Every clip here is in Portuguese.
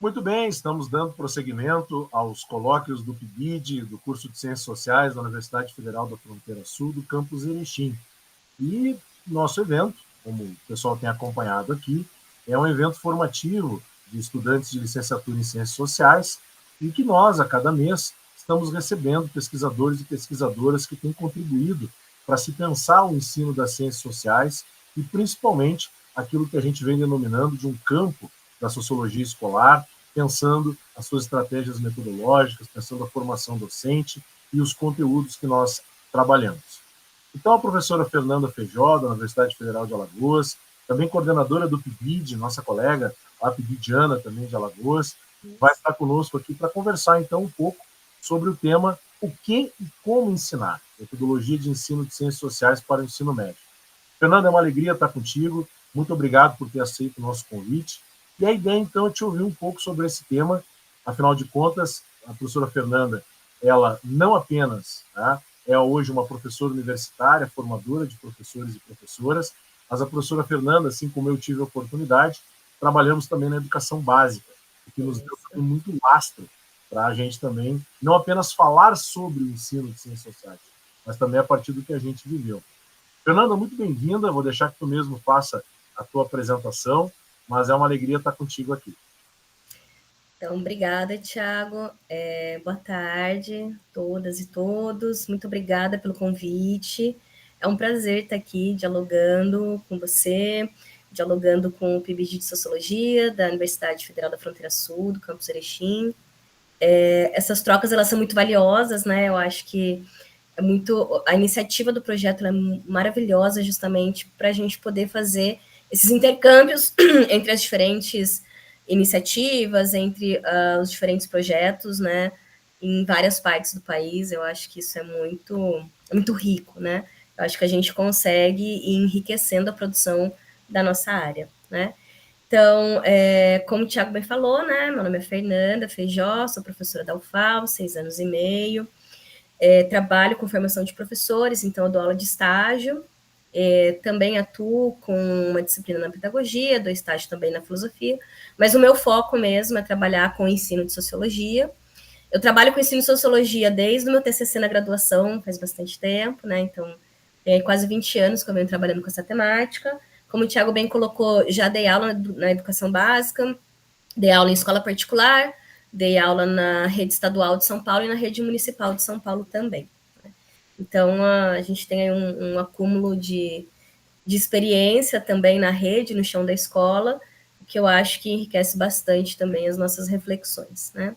Muito bem, estamos dando prosseguimento aos colóquios do PIBID, do curso de Ciências Sociais da Universidade Federal da Fronteira Sul, do campus Erechim. E nosso evento, como o pessoal tem acompanhado aqui, é um evento formativo de estudantes de licenciatura em Ciências Sociais, em que nós, a cada mês, estamos recebendo pesquisadores e pesquisadoras que têm contribuído para se pensar o ensino das ciências sociais e, principalmente, aquilo que a gente vem denominando de um campo da sociologia escolar, pensando as suas estratégias metodológicas, pensando a formação docente e os conteúdos que nós trabalhamos. Então, a professora Fernanda Feijó, da Universidade Federal de Alagoas, também coordenadora do PIBID, nossa colega, a PIBIdiana também de Alagoas, vai estar conosco aqui para conversar, então, um pouco sobre o tema o que e como ensinar, metodologia de ensino de ciências sociais para o ensino médio. Fernanda, é uma alegria estar contigo, muito obrigado por ter aceito o nosso convite, e a ideia, então, é te ouvir um pouco sobre esse tema. Afinal de contas, a professora Fernanda, ela não apenas é hoje uma professora universitária, formadora de professores e professoras, mas a professora Fernanda, assim como eu tive a oportunidade, trabalhamos também na educação básica, o que nos deu muito lastro para a gente também não apenas falar sobre o ensino de ciências sociais, mas também a partir do que a gente viveu. Fernanda, muito bem-vinda, vou deixar que tu mesmo faça a tua apresentação, mas é uma alegria estar contigo aqui. Então, obrigada, Thiago. Boa tarde a todas e todos. Muito obrigada pelo convite. É um prazer estar aqui dialogando com você, dialogando com o PIBID de Sociologia da Universidade Federal da Fronteira Sul, do campus Erechim. Essas trocas, elas são muito valiosas, né? Eu acho que a iniciativa do projeto é maravilhosa justamente para a gente poder fazer esses intercâmbios entre as diferentes iniciativas, entre os diferentes projetos, né, em várias partes do país. Eu acho que isso é muito rico, né? Eu acho que a gente consegue ir enriquecendo a produção da nossa área, né? Então, como o Thiago bem falou, né, meu nome é Fernanda Feijó, sou professora da UFAL, 6 anos e meio, trabalho com formação de professores, então eu dou aula de estágio, também atuo com uma disciplina na pedagogia, dou estágio também na filosofia, mas o meu foco mesmo é trabalhar com o ensino de sociologia. Eu trabalho com ensino de sociologia desde o meu TCC na graduação, faz bastante tempo, né? Então, quase 20 anos que eu venho trabalhando com essa temática. Como o Thiago bem colocou, já dei aula na educação básica, dei aula em escola particular, dei aula na rede estadual de São Paulo e na rede municipal de São Paulo também. Então, a gente tem um acúmulo de experiência também na rede, no chão da escola, que eu acho que enriquece bastante também as nossas reflexões, né?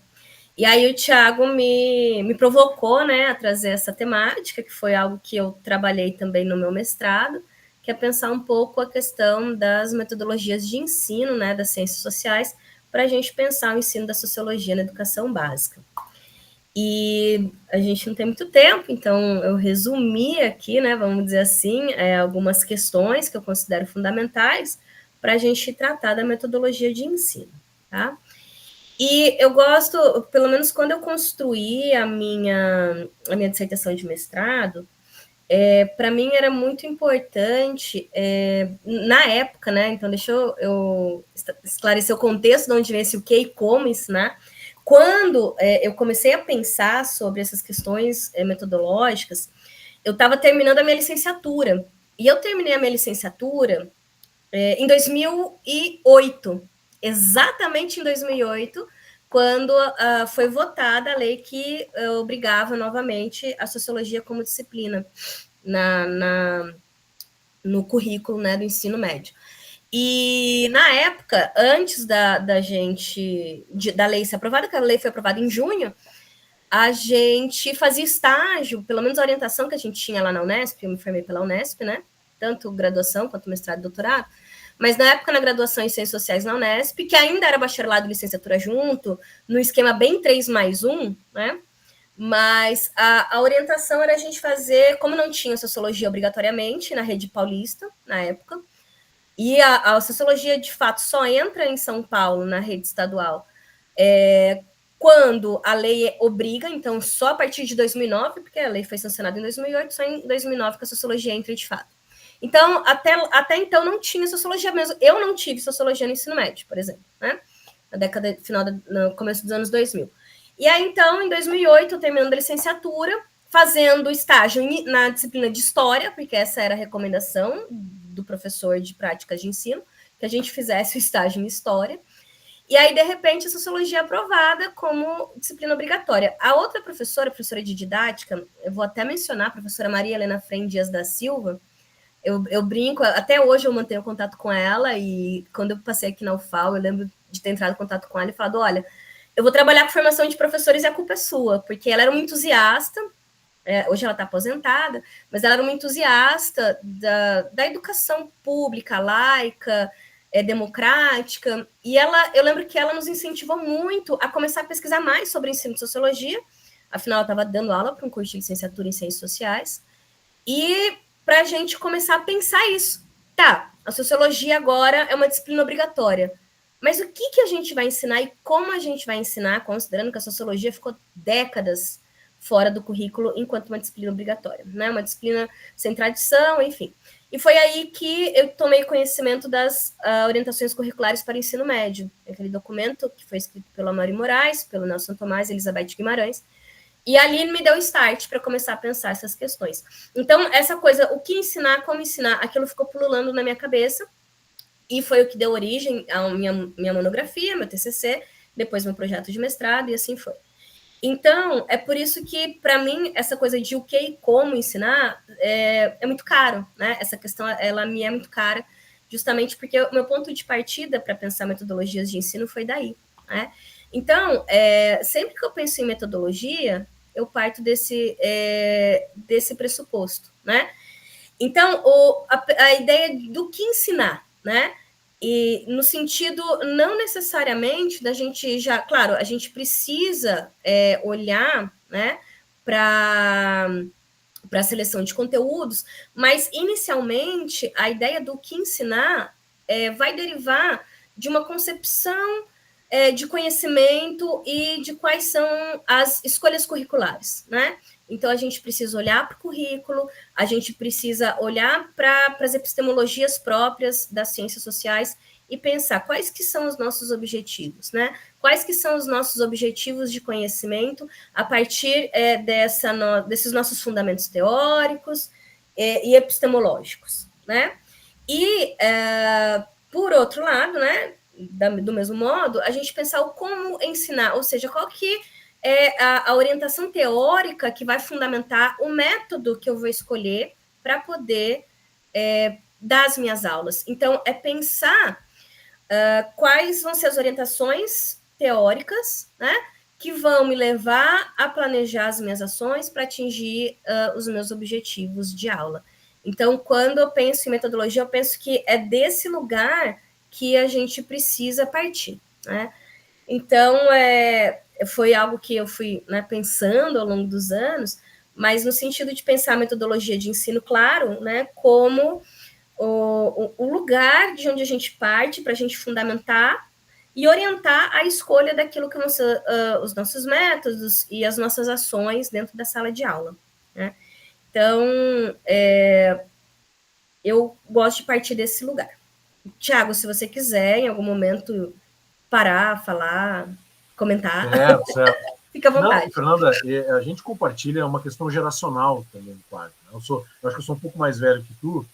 E aí o Thiago me provocou, né, a trazer essa temática, que foi algo que eu trabalhei também no meu mestrado, que é pensar um pouco a questão das metodologias de ensino, né, das ciências sociais, para a gente pensar o ensino da sociologia na educação básica. E a gente não tem muito tempo, então eu resumi aqui, né, vamos dizer assim, algumas questões que eu considero fundamentais para a gente tratar da metodologia de ensino, tá? E eu gosto, pelo menos quando eu construí a minha dissertação de mestrado, para mim era muito importante, na época, né, então deixa eu esclarecer o contexto de onde vem esse o que e como ensinar. Quando eu comecei a pensar sobre essas questões metodológicas, eu estava terminando a minha licenciatura. E eu terminei a minha licenciatura em 2008, exatamente em 2008, quando foi votada a lei que obrigava novamente a sociologia como disciplina no currículo, né, do ensino médio. E na época, antes da lei ser aprovada, que a lei foi aprovada em junho, a gente fazia estágio, pelo menos a orientação que a gente tinha lá na Unesp, eu me formei pela Unesp, né? Tanto graduação quanto mestrado e doutorado. Mas na época, na graduação em Ciências Sociais na Unesp, que ainda era bacharelado e licenciatura junto, no esquema bem 3+1, né? Mas a orientação era a gente fazer, como não tinha sociologia obrigatoriamente na rede paulista, na época, e a sociologia, de fato, só entra em São Paulo, na rede estadual, quando a lei obriga, então só a partir de 2009, porque a lei foi sancionada em 2008, só em 2009 que a sociologia entra de fato. Então, até então não tinha sociologia mesmo. Eu não tive sociologia no ensino médio, por exemplo, né? no começo dos anos 2000. E aí, então, em 2008, eu terminando a licenciatura, fazendo estágio na disciplina de História, porque essa era a recomendação do professor de práticas de ensino, que a gente fizesse o estágio em História. E aí, de repente, a Sociologia é aprovada como disciplina obrigatória. A outra professora, professora de didática, eu vou até mencionar, a professora Maria Helena Frem Dias da Silva, eu brinco, até hoje eu mantenho contato com ela, e quando eu passei aqui na UFAL, eu lembro de ter entrado em contato com ela e falado, olha, eu vou trabalhar com formação de professores e a culpa é sua, porque ela era uma entusiasta, hoje ela está aposentada, mas ela era uma entusiasta da educação pública, laica, democrática, e eu lembro que ela nos incentivou muito a começar a pesquisar mais sobre o ensino de sociologia, afinal ela estava dando aula para um curso de licenciatura em ciências sociais, e para a gente começar a pensar isso. Tá, a sociologia agora é uma disciplina obrigatória, mas o que a gente vai ensinar e como a gente vai ensinar, considerando que a sociologia ficou décadas fora do currículo enquanto uma disciplina obrigatória, né? Uma disciplina sem tradição, enfim. E foi aí que eu tomei conhecimento das orientações curriculares para o ensino médio, aquele documento que foi escrito pelo Amaury Moraes, pelo Nelson Tomás e Elizabeth Guimarães, e ali me deu start para começar a pensar essas questões. Então, essa coisa, o que ensinar, como ensinar, aquilo ficou pululando na minha cabeça, e foi o que deu origem à minha monografia, meu TCC, depois meu projeto de mestrado, e assim foi. Então, é por isso que, para mim, essa coisa de o que e como ensinar é muito caro, né? Essa questão, ela me é muito cara, justamente porque o meu ponto de partida para pensar metodologias de ensino foi daí, né? Então, sempre que eu penso em metodologia, eu parto desse pressuposto, né? Então, a ideia do que ensinar, né? E no sentido não necessariamente da gente já, claro, a gente precisa olhar, né, para a seleção de conteúdos, mas inicialmente a ideia do que ensinar vai derivar de uma concepção de conhecimento e de quais são as escolhas curriculares, né? Então, a gente precisa olhar para o currículo, a gente precisa olhar para as epistemologias próprias das ciências sociais e pensar quais que são os nossos objetivos, né? Quais que são os nossos objetivos de conhecimento a partir desses nossos fundamentos teóricos e epistemológicos, né? E, por outro lado, né, do mesmo modo, a gente pensar o como ensinar, ou seja, qual que é a orientação teórica que vai fundamentar o método que eu vou escolher para poder dar as minhas aulas. Então, é pensar quais vão ser as orientações teóricas, né, que vão me levar a planejar as minhas ações para atingir os meus objetivos de aula. Então, quando eu penso em metodologia, eu penso que é desse lugar que a gente precisa partir, né? Então, foi algo que eu fui, né, pensando ao longo dos anos, mas no sentido de pensar a metodologia de ensino, claro, né, como o lugar de onde a gente parte para a gente fundamentar e orientar a escolha daquilo que os nossos métodos e as nossas ações dentro da sala de aula, né? Então, eu gosto de partir desse lugar. Tiago, se você quiser, em algum momento, parar, falar, comentar, Certo. fica à vontade. Não, Fernanda, a gente compartilha uma questão geracional também, claro. Eu acho que eu sou um pouco mais velho que tu,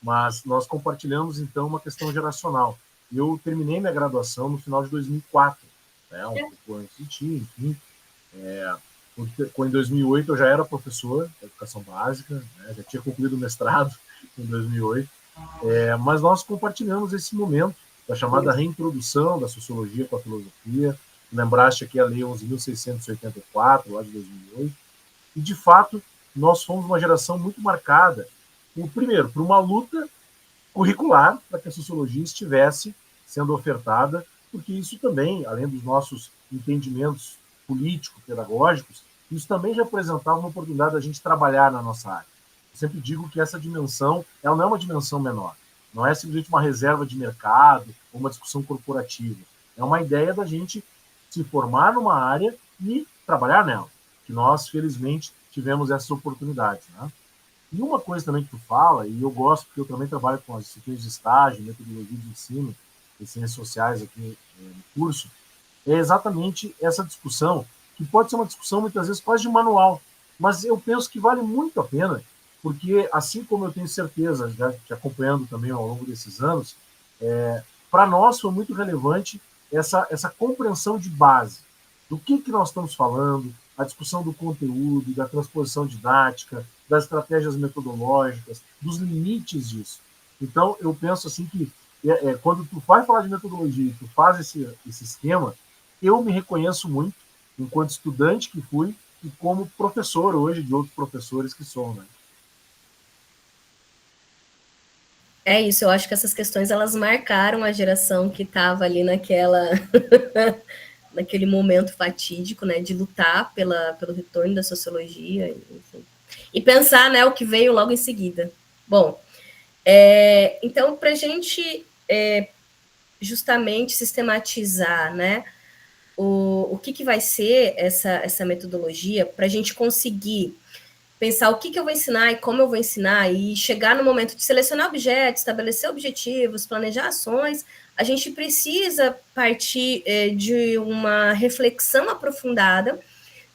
mas nós compartilhamos, então, uma questão geracional. Eu terminei minha graduação no final de 2004, né, um pouco antes de ti, enfim. Em 2008 eu já era professor de educação básica, né, já tinha concluído o mestrado em 2008, mas nós compartilhamos esse momento da chamada reintrodução da sociologia com a filosofia. Lembraste aqui a Lei 11.684, lá de 2008, e de fato nós fomos uma geração muito marcada, primeiro, por uma luta curricular para que a sociologia estivesse sendo ofertada, porque isso também, além dos nossos entendimentos políticos, pedagógicos, isso também já apresentava uma oportunidade da gente trabalhar na nossa área. Eu sempre digo que essa dimensão, ela não é uma dimensão menor, não é simplesmente uma reserva de mercado ou uma discussão corporativa, é uma ideia da gente se formar numa área e trabalhar nela, que nós, felizmente, tivemos essas oportunidades, né? E uma coisa também que tu fala, e eu gosto porque eu também trabalho com as disciplinas de estágio, metodologia de ensino e ciências sociais aqui no curso, é exatamente essa discussão, que pode ser uma discussão muitas vezes quase de manual, mas eu penso que vale muito a pena, porque assim como eu tenho certeza, já te acompanhando também ao longo desses anos, para nós foi muito relevante essa compreensão de base do que nós estamos falando, a discussão do conteúdo, da transposição didática, das estratégias metodológicas, dos limites disso. Então, eu penso assim que quando tu vai falar de metodologia e tu faz esse esquema, eu me reconheço muito enquanto estudante que fui e como professor hoje de outros professores que sou, né? É isso, eu acho que essas questões elas marcaram a geração que estava ali naquele momento fatídico, né, de lutar pelo retorno da sociologia, enfim. E pensar, né, o que veio logo em seguida. Bom, então, para a gente justamente sistematizar, né, o que vai ser essa metodologia, para a gente conseguir pensar o que eu vou ensinar e como eu vou ensinar, e chegar no momento de selecionar objetos, estabelecer objetivos, planejar ações, a gente precisa partir de uma reflexão aprofundada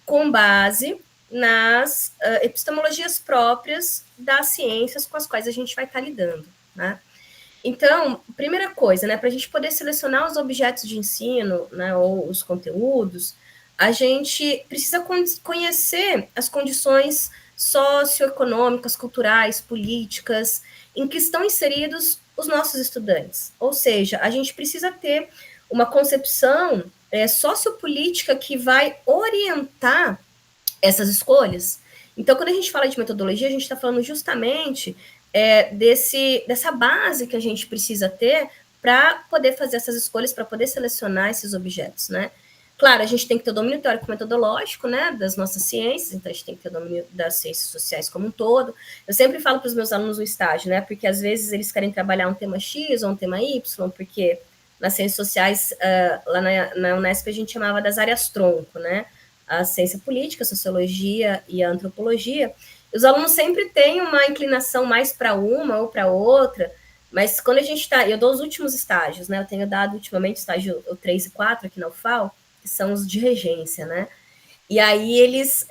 com base nas epistemologias próprias das ciências com as quais a gente vai estar lidando, né? Então, primeira coisa, né, para a gente poder selecionar os objetos de ensino, né, ou os conteúdos, a gente precisa conhecer as condições socioeconômicas, culturais, políticas, em que estão inseridos os nossos estudantes. Ou seja, a gente precisa ter uma concepção sociopolítica que vai orientar essas escolhas. Então, quando a gente fala de metodologia, a gente está falando justamente dessa base que a gente precisa ter para poder fazer essas escolhas, para poder selecionar esses objetos, né? Claro, a gente tem que ter o domínio teórico-metodológico, né, das nossas ciências, então a gente tem que ter o domínio das ciências sociais como um todo. Eu sempre falo para os meus alunos no estágio, né, porque às vezes eles querem trabalhar um tema X ou um tema Y, porque nas ciências sociais, lá na Unesp, a gente chamava das áreas tronco, né, a ciência política, a sociologia e a antropologia. Os alunos sempre têm uma inclinação mais para uma ou para outra, mas quando a gente está... Eu dou os últimos estágios, né? Eu tenho dado ultimamente estágio 3 e 4 aqui na UFAL, que são os de regência, né? E aí eles,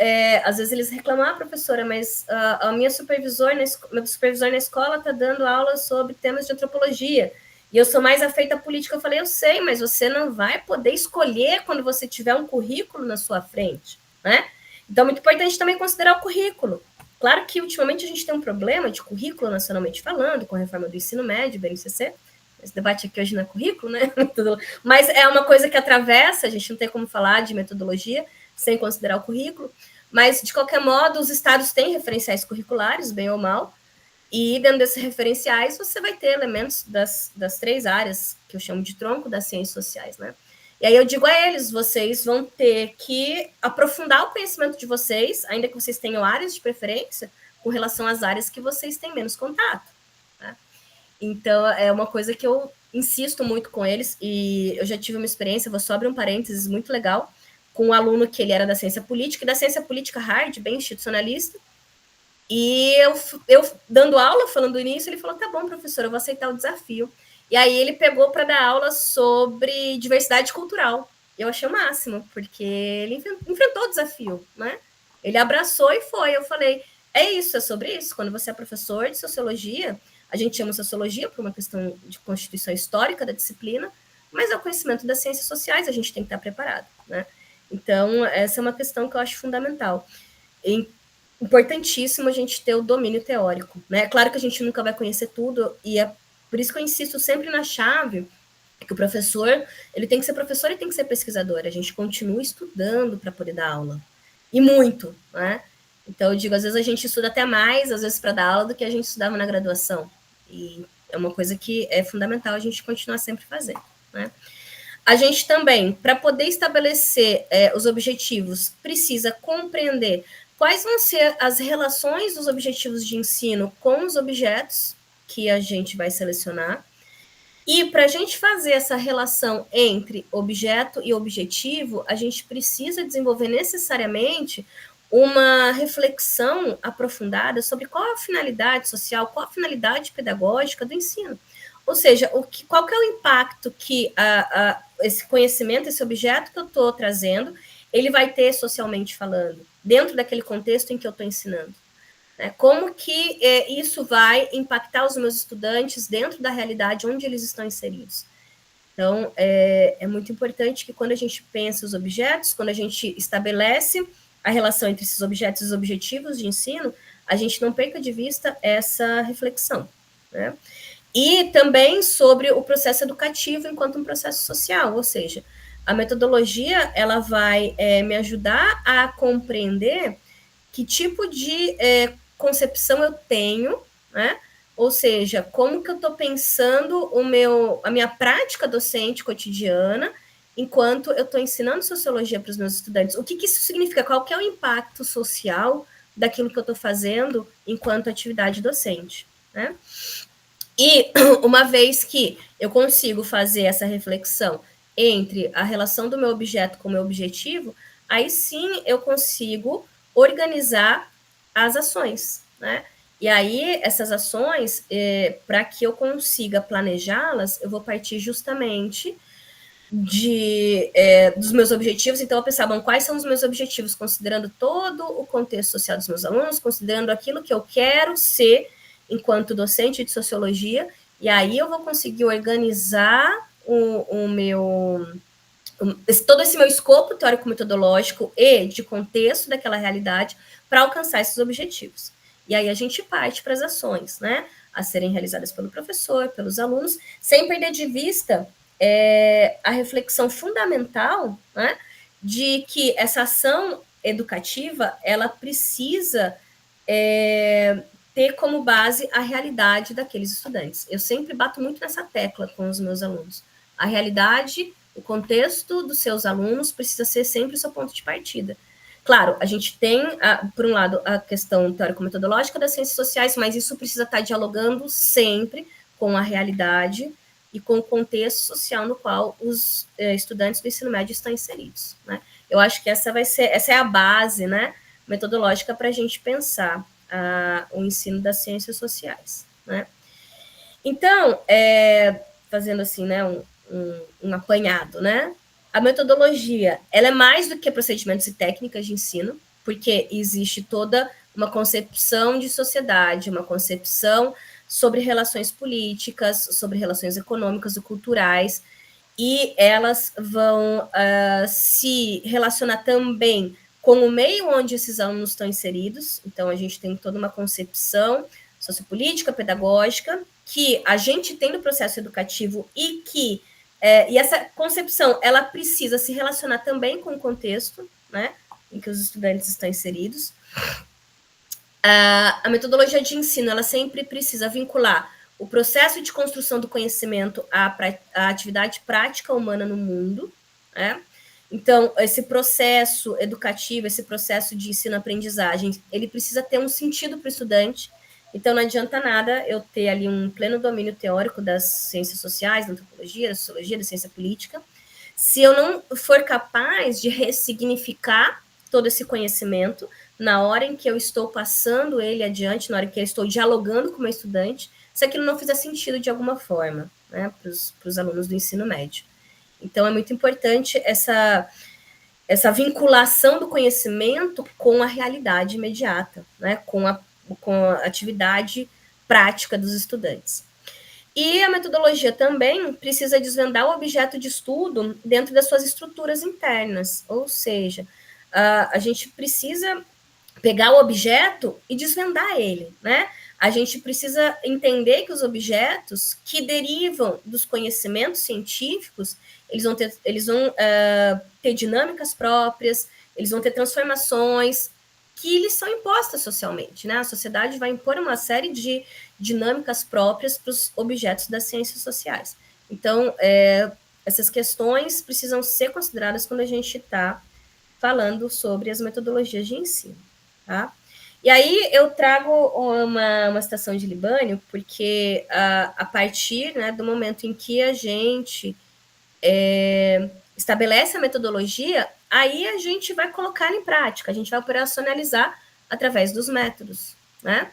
às vezes eles reclamam, professora, mas a minha meu supervisor na escola está dando aula sobre temas de antropologia, e eu sou mais afeita à política. Eu falei, eu sei, mas você não vai poder escolher quando você tiver um currículo na sua frente, né? Então, é muito importante também considerar o currículo. Claro que, ultimamente, a gente tem um problema de currículo nacionalmente falando, com a reforma do ensino médio, BNCC. Esse debate aqui hoje não é currículo, né? Mas é uma coisa que atravessa, a gente não tem como falar de metodologia sem considerar o currículo. Mas, de qualquer modo, os estados têm referenciais curriculares, bem ou mal, e dentro desses referenciais você vai ter elementos das três áreas que eu chamo de tronco das ciências sociais, né? E aí eu digo a eles, vocês vão ter que aprofundar o conhecimento de vocês, ainda que vocês tenham áreas de preferência, com relação às áreas que vocês têm menos contato, né? Então, é uma coisa que eu insisto muito com eles, e eu já tive uma experiência, vou só abrir um parênteses muito legal, com um aluno que ele era da ciência política, e da ciência política hard, bem institucionalista, e eu dando aula, falando nisso, ele falou, tá bom, professor, eu vou aceitar o desafio. E aí ele pegou para dar aula sobre diversidade cultural. Eu achei o máximo, porque ele enfrentou o desafio, né? Ele abraçou e foi. Eu falei, é isso, é sobre isso. Quando você é professor de sociologia, a gente chama sociologia por uma questão de constituição histórica da disciplina, mas é o conhecimento das ciências sociais, a gente tem que estar preparado, né? Então, essa é uma questão que eu acho fundamental. Importantíssimo a gente ter o domínio teórico, né? Claro que a gente nunca vai conhecer tudo, e é por isso que eu insisto sempre na chave que o professor, ele tem que ser professor e tem que ser pesquisador. A gente continua estudando para poder dar aula. E muito, né? Então, eu digo, às vezes a gente estuda até mais, às vezes, para dar aula, do que a gente estudava na graduação. E é uma coisa que é fundamental a gente continuar sempre fazendo, né? A gente também, para poder estabelecer os objetivos, precisa compreender quais vão ser as relações dos objetivos de ensino com os objetos que a gente vai selecionar. E para a gente fazer essa relação entre objeto e objetivo, a gente precisa desenvolver necessariamente uma reflexão aprofundada sobre qual é a finalidade social, qual a finalidade pedagógica do ensino. Ou seja, qual que é o impacto que esse conhecimento, esse objeto que eu estou trazendo, ele vai ter socialmente falando, dentro daquele contexto em que eu estou ensinando. Né? Como que isso vai impactar os meus estudantes dentro da realidade onde eles estão inseridos? Então, é muito importante que quando a gente pensa os objetos, quando a gente estabelece a relação entre esses objetos e os objetivos de ensino, a gente não perca de vista essa reflexão, né? E também sobre o processo educativo enquanto um processo social, ou seja, a metodologia ela vai me ajudar a compreender que tipo de concepção eu tenho, né? Ou seja, como que eu estou pensando a minha prática docente cotidiana enquanto eu estou ensinando sociologia para os meus estudantes. O que isso significa? Qual que é o impacto social daquilo que eu estou fazendo enquanto atividade docente, né? E uma vez que eu consigo fazer essa reflexão entre a relação do meu objeto com o meu objetivo, aí sim eu consigo organizar as ações, né? E aí, essas ações, para que eu consiga planejá-las, eu vou partir justamente dos meus objetivos. Então, eu pensava, bom, quais são os meus objetivos, considerando todo o contexto social dos meus alunos, considerando aquilo que eu quero ser enquanto docente de sociologia, e aí eu vou conseguir organizar todo esse meu escopo teórico-metodológico e de contexto daquela realidade para alcançar esses objetivos. E aí a gente parte para as ações, né, a serem realizadas pelo professor, pelos alunos, sem perder de vista a reflexão fundamental, né, de que essa ação educativa, ela precisa ter como base a realidade daqueles estudantes. Eu sempre bato muito nessa tecla com os meus alunos. A realidade, o contexto dos seus alunos precisa ser sempre o seu ponto de partida. Claro, a gente tem, por um lado, a questão teórico-metodológica das ciências sociais, mas isso precisa estar dialogando sempre com a realidade e com o contexto social no qual os estudantes do ensino médio estão inseridos, né? Eu acho que essa é a base, né, metodológica para a gente pensar o ensino das ciências sociais, né? Então, fazendo assim, né, um apanhado, né? A metodologia, ela é mais do que procedimentos e técnicas de ensino, porque existe toda uma concepção de sociedade, uma concepção sobre relações políticas, sobre relações econômicas e culturais, e elas vão se relacionar também com o meio onde esses alunos estão inseridos. Então, a gente tem toda uma concepção sociopolítica, pedagógica, que a gente tem no processo educativo e que e essa concepção, ela precisa se relacionar também com o contexto, né, em que os estudantes estão inseridos. A metodologia de ensino, ela sempre precisa vincular o processo de construção do conhecimento à atividade prática humana no mundo, né? Então, esse processo educativo, esse processo de ensino-aprendizagem, ele precisa ter um sentido para o estudante. Então, não adianta nada eu ter ali um pleno domínio teórico das ciências sociais, da antropologia, da sociologia, da ciência política, se eu não for capaz de ressignificar todo esse conhecimento na hora em que eu estou passando ele adiante, na hora que eu estou dialogando com o meu estudante, se aquilo não fizer sentido de alguma forma, né, para os alunos do ensino médio. Então, é muito importante essa vinculação do conhecimento com a realidade imediata, né, com a atividade prática dos estudantes. E a metodologia também precisa desvendar o objeto de estudo dentro das suas estruturas internas, ou seja, a gente precisa pegar o objeto e desvendar ele, né? A gente precisa entender que os objetos que derivam dos conhecimentos científicos, eles vão ter dinâmicas próprias, eles vão ter transformações que lhes são impostas socialmente, né? A sociedade vai impor uma série de dinâmicas próprias para os objetos das ciências sociais. Então, essas questões precisam ser consideradas quando a gente está falando sobre as metodologias de ensino, tá? E aí eu trago uma citação de Libânio, porque a partir, né, do momento em que a gente estabelece a metodologia, aí a gente vai colocar em prática, a gente vai operacionalizar através dos métodos, né?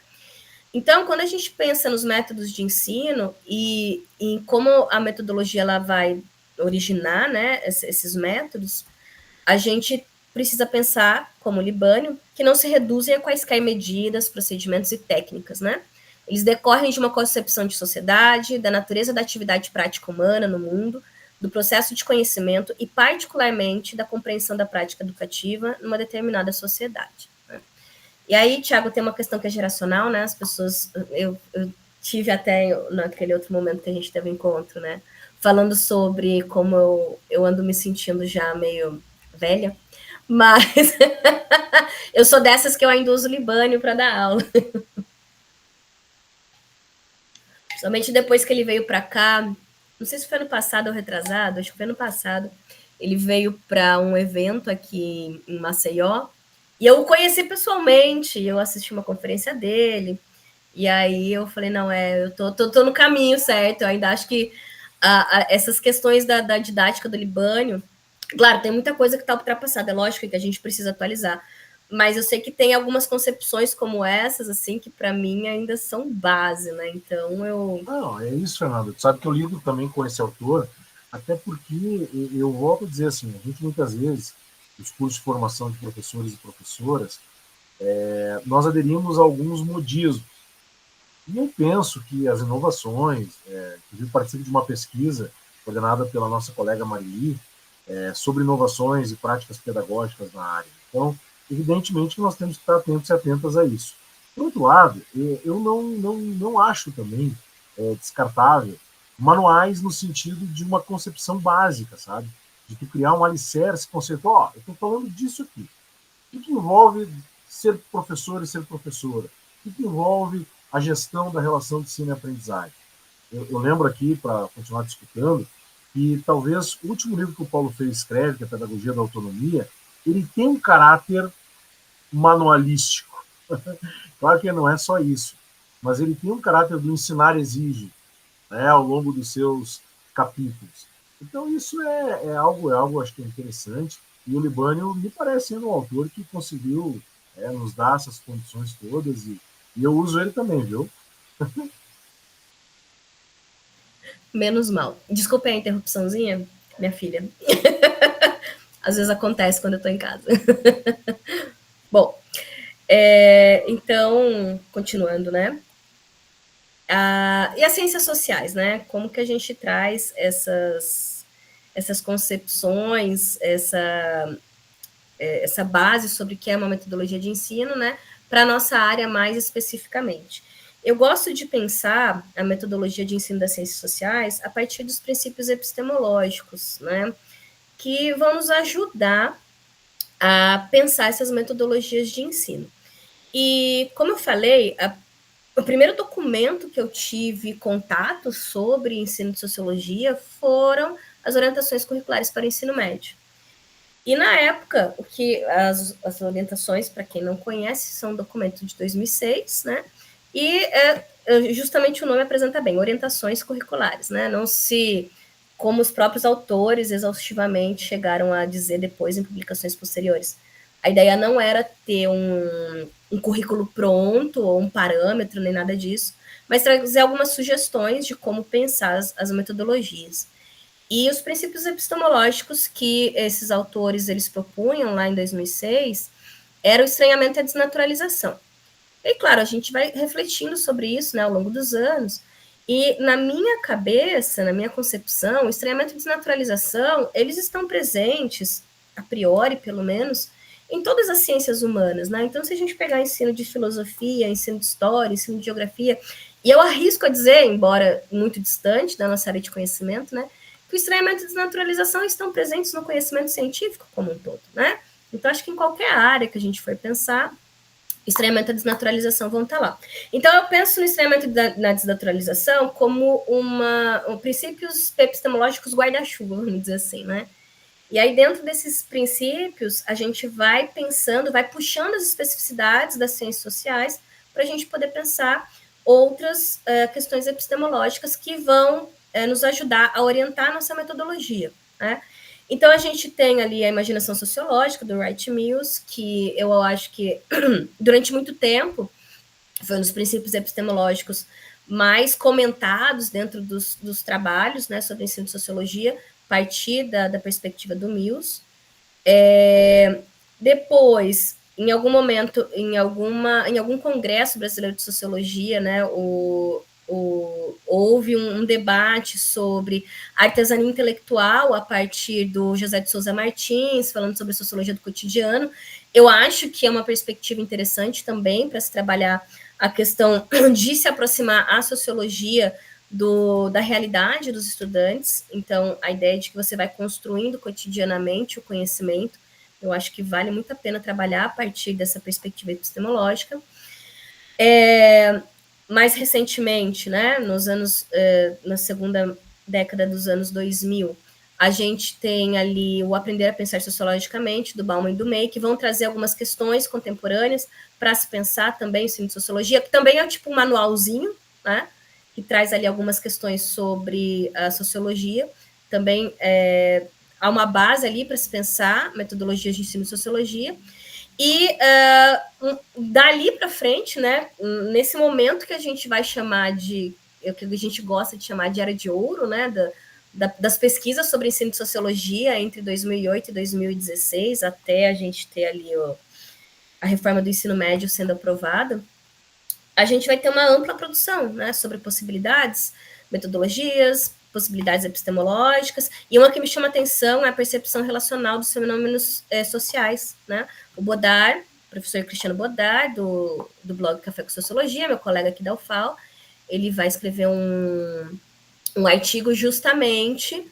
Então, quando a gente pensa nos métodos de ensino e em como a metodologia ela vai originar, né, esses métodos, a gente precisa pensar, como Libânio, que não se reduzem a quaisquer medidas, procedimentos e técnicas, né? Eles decorrem de uma concepção de sociedade, da natureza da atividade prática humana no mundo, do processo de conhecimento e, particularmente, da compreensão da prática educativa numa determinada sociedade. Né? E aí, Tiago, tem uma questão que é geracional, né? As pessoas... Eu tive até naquele outro momento que a gente teve um encontro, né? Falando sobre como eu ando me sentindo já meio velha, mas eu sou dessas que eu ainda uso Libânio para dar aula. Somente depois que ele veio para cá, não sei se foi ano passado ou retrasado, acho que foi ano passado, ele veio para um evento aqui em Maceió, e eu o conheci pessoalmente, eu assisti uma conferência dele, e aí eu falei, não, eu tô no caminho certo, eu ainda acho que essas questões da didática do Libânio, claro, tem muita coisa que está ultrapassada, é lógico que a gente precisa atualizar, mas eu sei que tem algumas concepções como essas, assim, que para mim ainda são base, né? Então eu... Não, é isso, Fernando. Tu sabe que eu lido também com esse autor, até porque eu volto a dizer assim, a gente muitas vezes, os cursos de formação de professores e professoras, nós aderimos a alguns modismos. E eu penso que as inovações, inclusive participo de uma pesquisa coordenada pela nossa colega Marili, sobre inovações e práticas pedagógicas na área. Então, evidentemente que nós temos que estar atentos e atentas a isso. Por outro lado, eu não acho também descartável manuais no sentido de uma concepção básica, sabe? De tu criar um alicerce conceitual. Eu estou falando disso aqui. O que envolve ser professor e ser professora? O que envolve a gestão da relação de ensino e aprendizagem? Eu lembro aqui, para continuar discutindo, que talvez o último livro que o Paulo Freire escreve, que é a Pedagogia da Autonomia, ele tem um caráter manualístico. Claro que não é só isso, mas ele tem um caráter do ensinar exige, né, ao longo dos seus capítulos. Então isso é algo acho que é interessante, e o Libânio me parece sendo um autor que conseguiu nos dar essas condições todas, e eu uso ele também, viu? Menos mal. Desculpe a interrupçãozinha, minha filha. Às vezes acontece quando eu tô em casa. Bom, então, continuando, né? E as ciências sociais, né? Como que a gente traz essas concepções, essa base sobre o que é uma metodologia de ensino, né? Para a nossa área mais especificamente. Eu gosto de pensar a metodologia de ensino das ciências sociais a partir dos princípios epistemológicos, né? Que vão nos ajudar a pensar essas metodologias de ensino. E, como eu falei, o primeiro documento que eu tive contato sobre ensino de sociologia foram as orientações curriculares para o ensino médio. E, na época, as orientações, para quem não conhece, são um documento de 2006, né? E justamente o nome apresenta bem, orientações curriculares, né? Não se... como os próprios autores exaustivamente chegaram a dizer depois em publicações posteriores. A ideia não era ter um currículo pronto ou um parâmetro, nem nada disso, mas trazer algumas sugestões de como pensar as metodologias. E os princípios epistemológicos que esses autores eles propunham lá em 2006 era o estranhamento e a desnaturalização. E, claro, a gente vai refletindo sobre isso, né, ao longo dos anos. E na minha cabeça, na minha concepção, o estranhamento e desnaturalização, eles estão presentes, a priori, pelo menos, em todas as ciências humanas, né? Então, se a gente pegar ensino de filosofia, ensino de história, ensino de geografia, e eu arrisco a dizer, embora muito distante da nossa área de conhecimento, né, que o estranhamento e desnaturalização estão presentes no conhecimento científico como um todo, né? Então, acho que em qualquer área que a gente for pensar, estranhamento e desnaturalização vão estar lá. Então, eu penso no estranhamento e na desnaturalização como princípios epistemológicos guarda-chuva, vamos dizer assim, né? E aí, dentro desses princípios, a gente vai pensando, vai puxando as especificidades das ciências sociais para a gente poder pensar outras questões epistemológicas que vão nos ajudar a orientar a nossa metodologia, né? Então, a gente tem ali a imaginação sociológica, do Wright Mills, que eu acho que, durante muito tempo, foi um dos princípios epistemológicos mais comentados dentro dos trabalhos, né, sobre ensino de sociologia, partir da perspectiva do Mills. Depois, em algum momento, em algum congresso brasileiro de sociologia, né, houve um debate sobre artesania intelectual a partir do José de Souza Martins, falando sobre sociologia do cotidiano. Eu acho que é uma perspectiva interessante também para se trabalhar a questão de se aproximar à sociologia da realidade dos estudantes. Então, a ideia de que você vai construindo cotidianamente o conhecimento, eu acho que vale muito a pena trabalhar a partir dessa perspectiva epistemológica. Mais recentemente, né, na segunda década dos anos 2000, a gente tem ali o Aprender a Pensar Sociologicamente, do Bauman e do May, que vão trazer algumas questões contemporâneas para se pensar também o ensino de sociologia, que também é tipo um manualzinho, né, que traz ali algumas questões sobre a sociologia. Também há uma base ali para se pensar metodologias de ensino de sociologia. E dali para frente, né, nesse momento que a gente vai chamar de, que a gente gosta de chamar de era de ouro, né, das pesquisas sobre ensino de sociologia entre 2008 e 2016, até a gente ter ali a reforma do ensino médio sendo aprovada, a gente vai ter uma ampla produção, né, sobre possibilidades, metodologias, possibilidades epistemológicas, e uma que me chama a atenção é a percepção relacional dos fenômenos sociais, né? O Bodar, professor Cristiano Bodar, do blog Café com Sociologia, meu colega aqui da UFAL, ele vai escrever um artigo justamente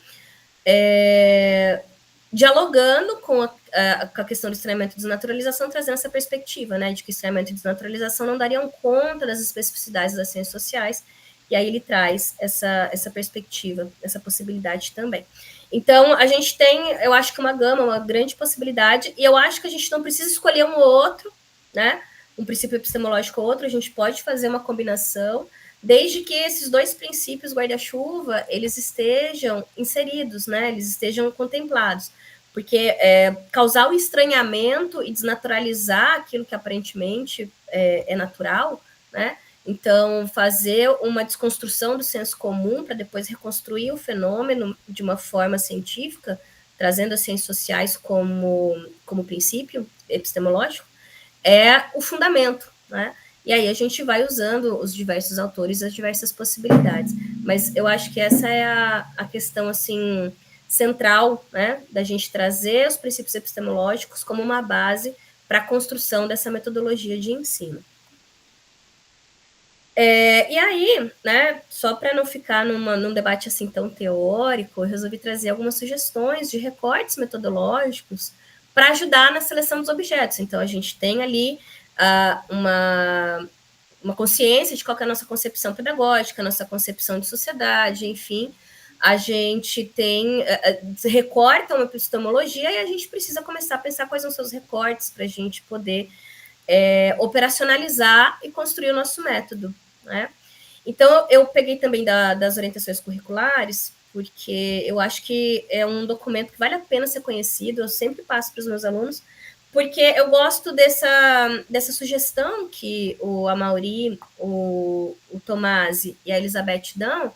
dialogando com a questão do estranhamento e desnaturalização, trazendo essa perspectiva, né, de que estranhamento e desnaturalização não dariam conta das especificidades das ciências sociais, e aí ele traz essa perspectiva, essa possibilidade também. Então, a gente tem, eu acho que uma gama, uma grande possibilidade, e eu acho que a gente não precisa escolher um ou outro, né, um princípio epistemológico ou outro, a gente pode fazer uma combinação, desde que esses dois princípios guarda-chuva, eles estejam inseridos, né, eles estejam contemplados, porque causar o estranhamento e desnaturalizar aquilo que aparentemente é natural, né, então fazer uma desconstrução do senso comum para depois reconstruir o fenômeno de uma forma científica, trazendo as ciências sociais como princípio epistemológico, é o fundamento, né? E aí a gente vai usando os diversos autores, as diversas possibilidades. Mas eu acho que essa é a questão, assim, central, né, da gente trazer os princípios epistemológicos como uma base para a construção dessa metodologia de ensino. E aí, né, só para não ficar num debate assim tão teórico, eu resolvi trazer algumas sugestões de recortes metodológicos para ajudar na seleção dos objetos. Então, a gente tem ali uma consciência de qual é a nossa concepção pedagógica, a nossa concepção de sociedade, enfim. A gente recorta uma epistemologia e a gente precisa começar a pensar quais são os seus recortes para a gente poder operacionalizar e construir o nosso método, né? Então, eu peguei também das orientações curriculares, porque eu acho que é um documento que vale a pena ser conhecido, eu sempre passo para os meus alunos, porque eu gosto dessa sugestão que o Amaury, o Tomasi e a Elizabeth dão,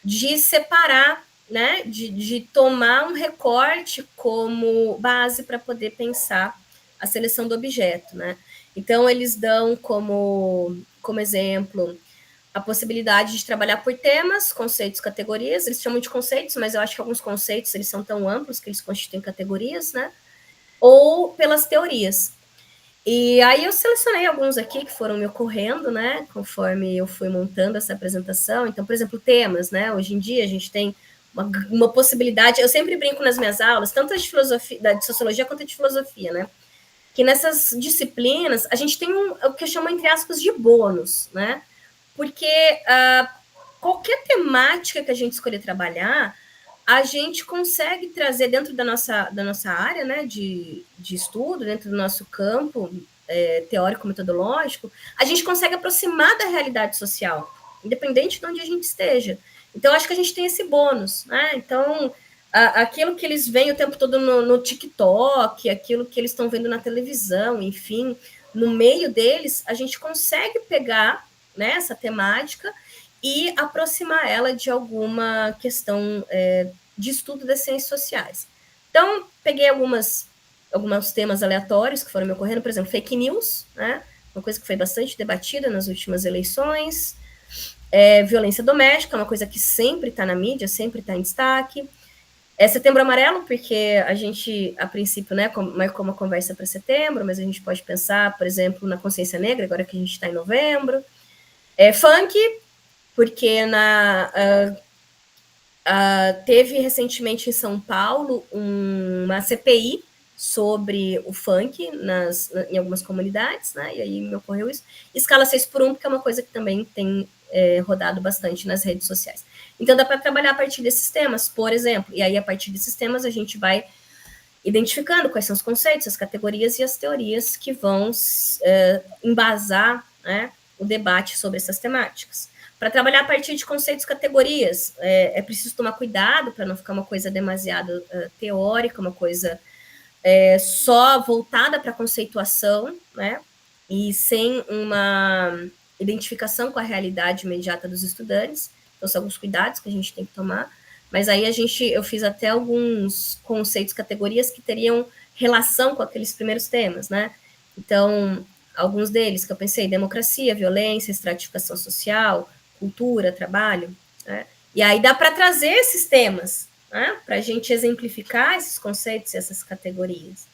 de separar, né, de tomar um recorte como base para poder pensar a seleção do objeto, né? Então, eles dão como exemplo a possibilidade de trabalhar por temas, conceitos, categorias. Eles chamam de conceitos, mas eu acho que alguns conceitos eles são tão amplos que eles constituem categorias, né? Ou pelas teorias. E aí eu selecionei alguns aqui que foram me ocorrendo, né, conforme eu fui montando essa apresentação. Então, por exemplo, temas, né? Hoje em dia a gente tem uma possibilidade. Eu sempre brinco nas minhas aulas, tanto de filosofia, de sociologia quanto de filosofia, né? Que nessas disciplinas a gente tem o que eu chamo, entre aspas, de bônus, né? Porque qualquer temática que a gente escolher trabalhar, a gente consegue trazer dentro da nossa área, né, de estudo, dentro do nosso campo teórico-metodológico, a gente consegue aproximar da realidade social, independente de onde a gente esteja. Então, acho que a gente tem esse bônus, né? Então, aquilo que eles veem o tempo todo no TikTok, aquilo que eles estão vendo na televisão, enfim, no meio deles, a gente consegue pegar, né, essa temática e aproximar ela de alguma questão de estudo das ciências sociais. Então, peguei alguns temas aleatórios que foram me ocorrendo, por exemplo, fake news, né? Uma coisa que foi bastante debatida nas últimas eleições, violência doméstica, uma coisa que sempre está na mídia, sempre está em destaque. Setembro Amarelo, porque a gente, a princípio, né, marcou uma conversa para setembro, mas a gente pode pensar, por exemplo, na consciência negra, agora que a gente está em novembro. Funk, porque teve recentemente em São Paulo uma CPI sobre o funk em algumas comunidades, né? E aí me ocorreu isso. Escala 6x1, porque é uma coisa que também tem rodado bastante nas redes sociais. Então, dá para trabalhar a partir desses temas, por exemplo. E aí, a partir desses temas, a gente vai identificando quais são os conceitos, as categorias e as teorias que vão embasar, né, o debate sobre essas temáticas. Para trabalhar a partir de conceitos e categorias, é preciso tomar cuidado para não ficar uma coisa demasiado teórica, uma coisa só voltada para a conceituação, né, e sem uma identificação com a realidade imediata dos estudantes. Então, são alguns cuidados que a gente tem que tomar. Mas aí eu fiz até alguns conceitos, categorias que teriam relação com aqueles primeiros temas, né? Então, alguns deles que eu pensei: democracia, violência, estratificação social, cultura, trabalho, né? E aí dá para trazer esses temas, né, para a gente exemplificar esses conceitos e essas categorias.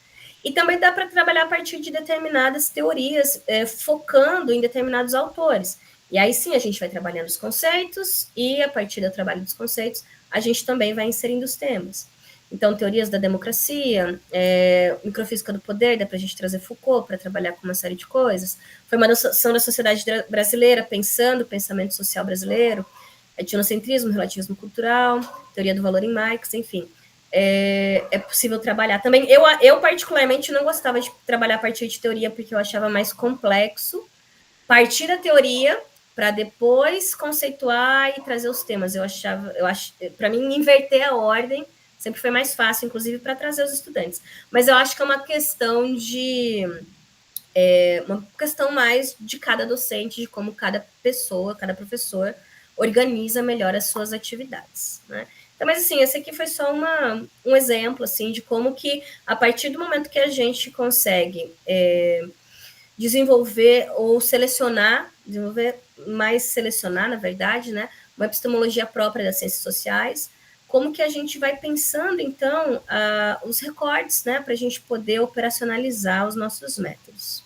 E também dá para trabalhar a partir de determinadas teorias, focando em determinados autores. E aí sim a gente vai trabalhando os conceitos e, a partir do trabalho dos conceitos, a gente também vai inserindo os temas. Então, teorias da democracia, microfísica do poder, dá para a gente trazer Foucault para trabalhar com uma série de coisas. Formação da sociedade brasileira, pensando o pensamento social brasileiro, etnocentrismo, relativismo cultural, teoria do valor em Marx, enfim. É possível trabalhar também. Eu, particularmente, não gostava de trabalhar a partir de teoria, porque eu achava mais complexo partir da teoria para depois conceituar e trazer os temas. Para mim, inverter a ordem sempre foi mais fácil, inclusive para trazer os estudantes. Mas eu acho que é uma questão uma questão mais de cada docente, de como cada pessoa, cada professor organiza melhor as suas atividades, né? Então, mas assim, esse aqui foi só um exemplo, assim, de como que, a partir do momento que a gente consegue desenvolver, na verdade, né, uma epistemologia própria das ciências sociais, como que a gente vai pensando, então, os recortes, né, para a gente poder operacionalizar os nossos métodos.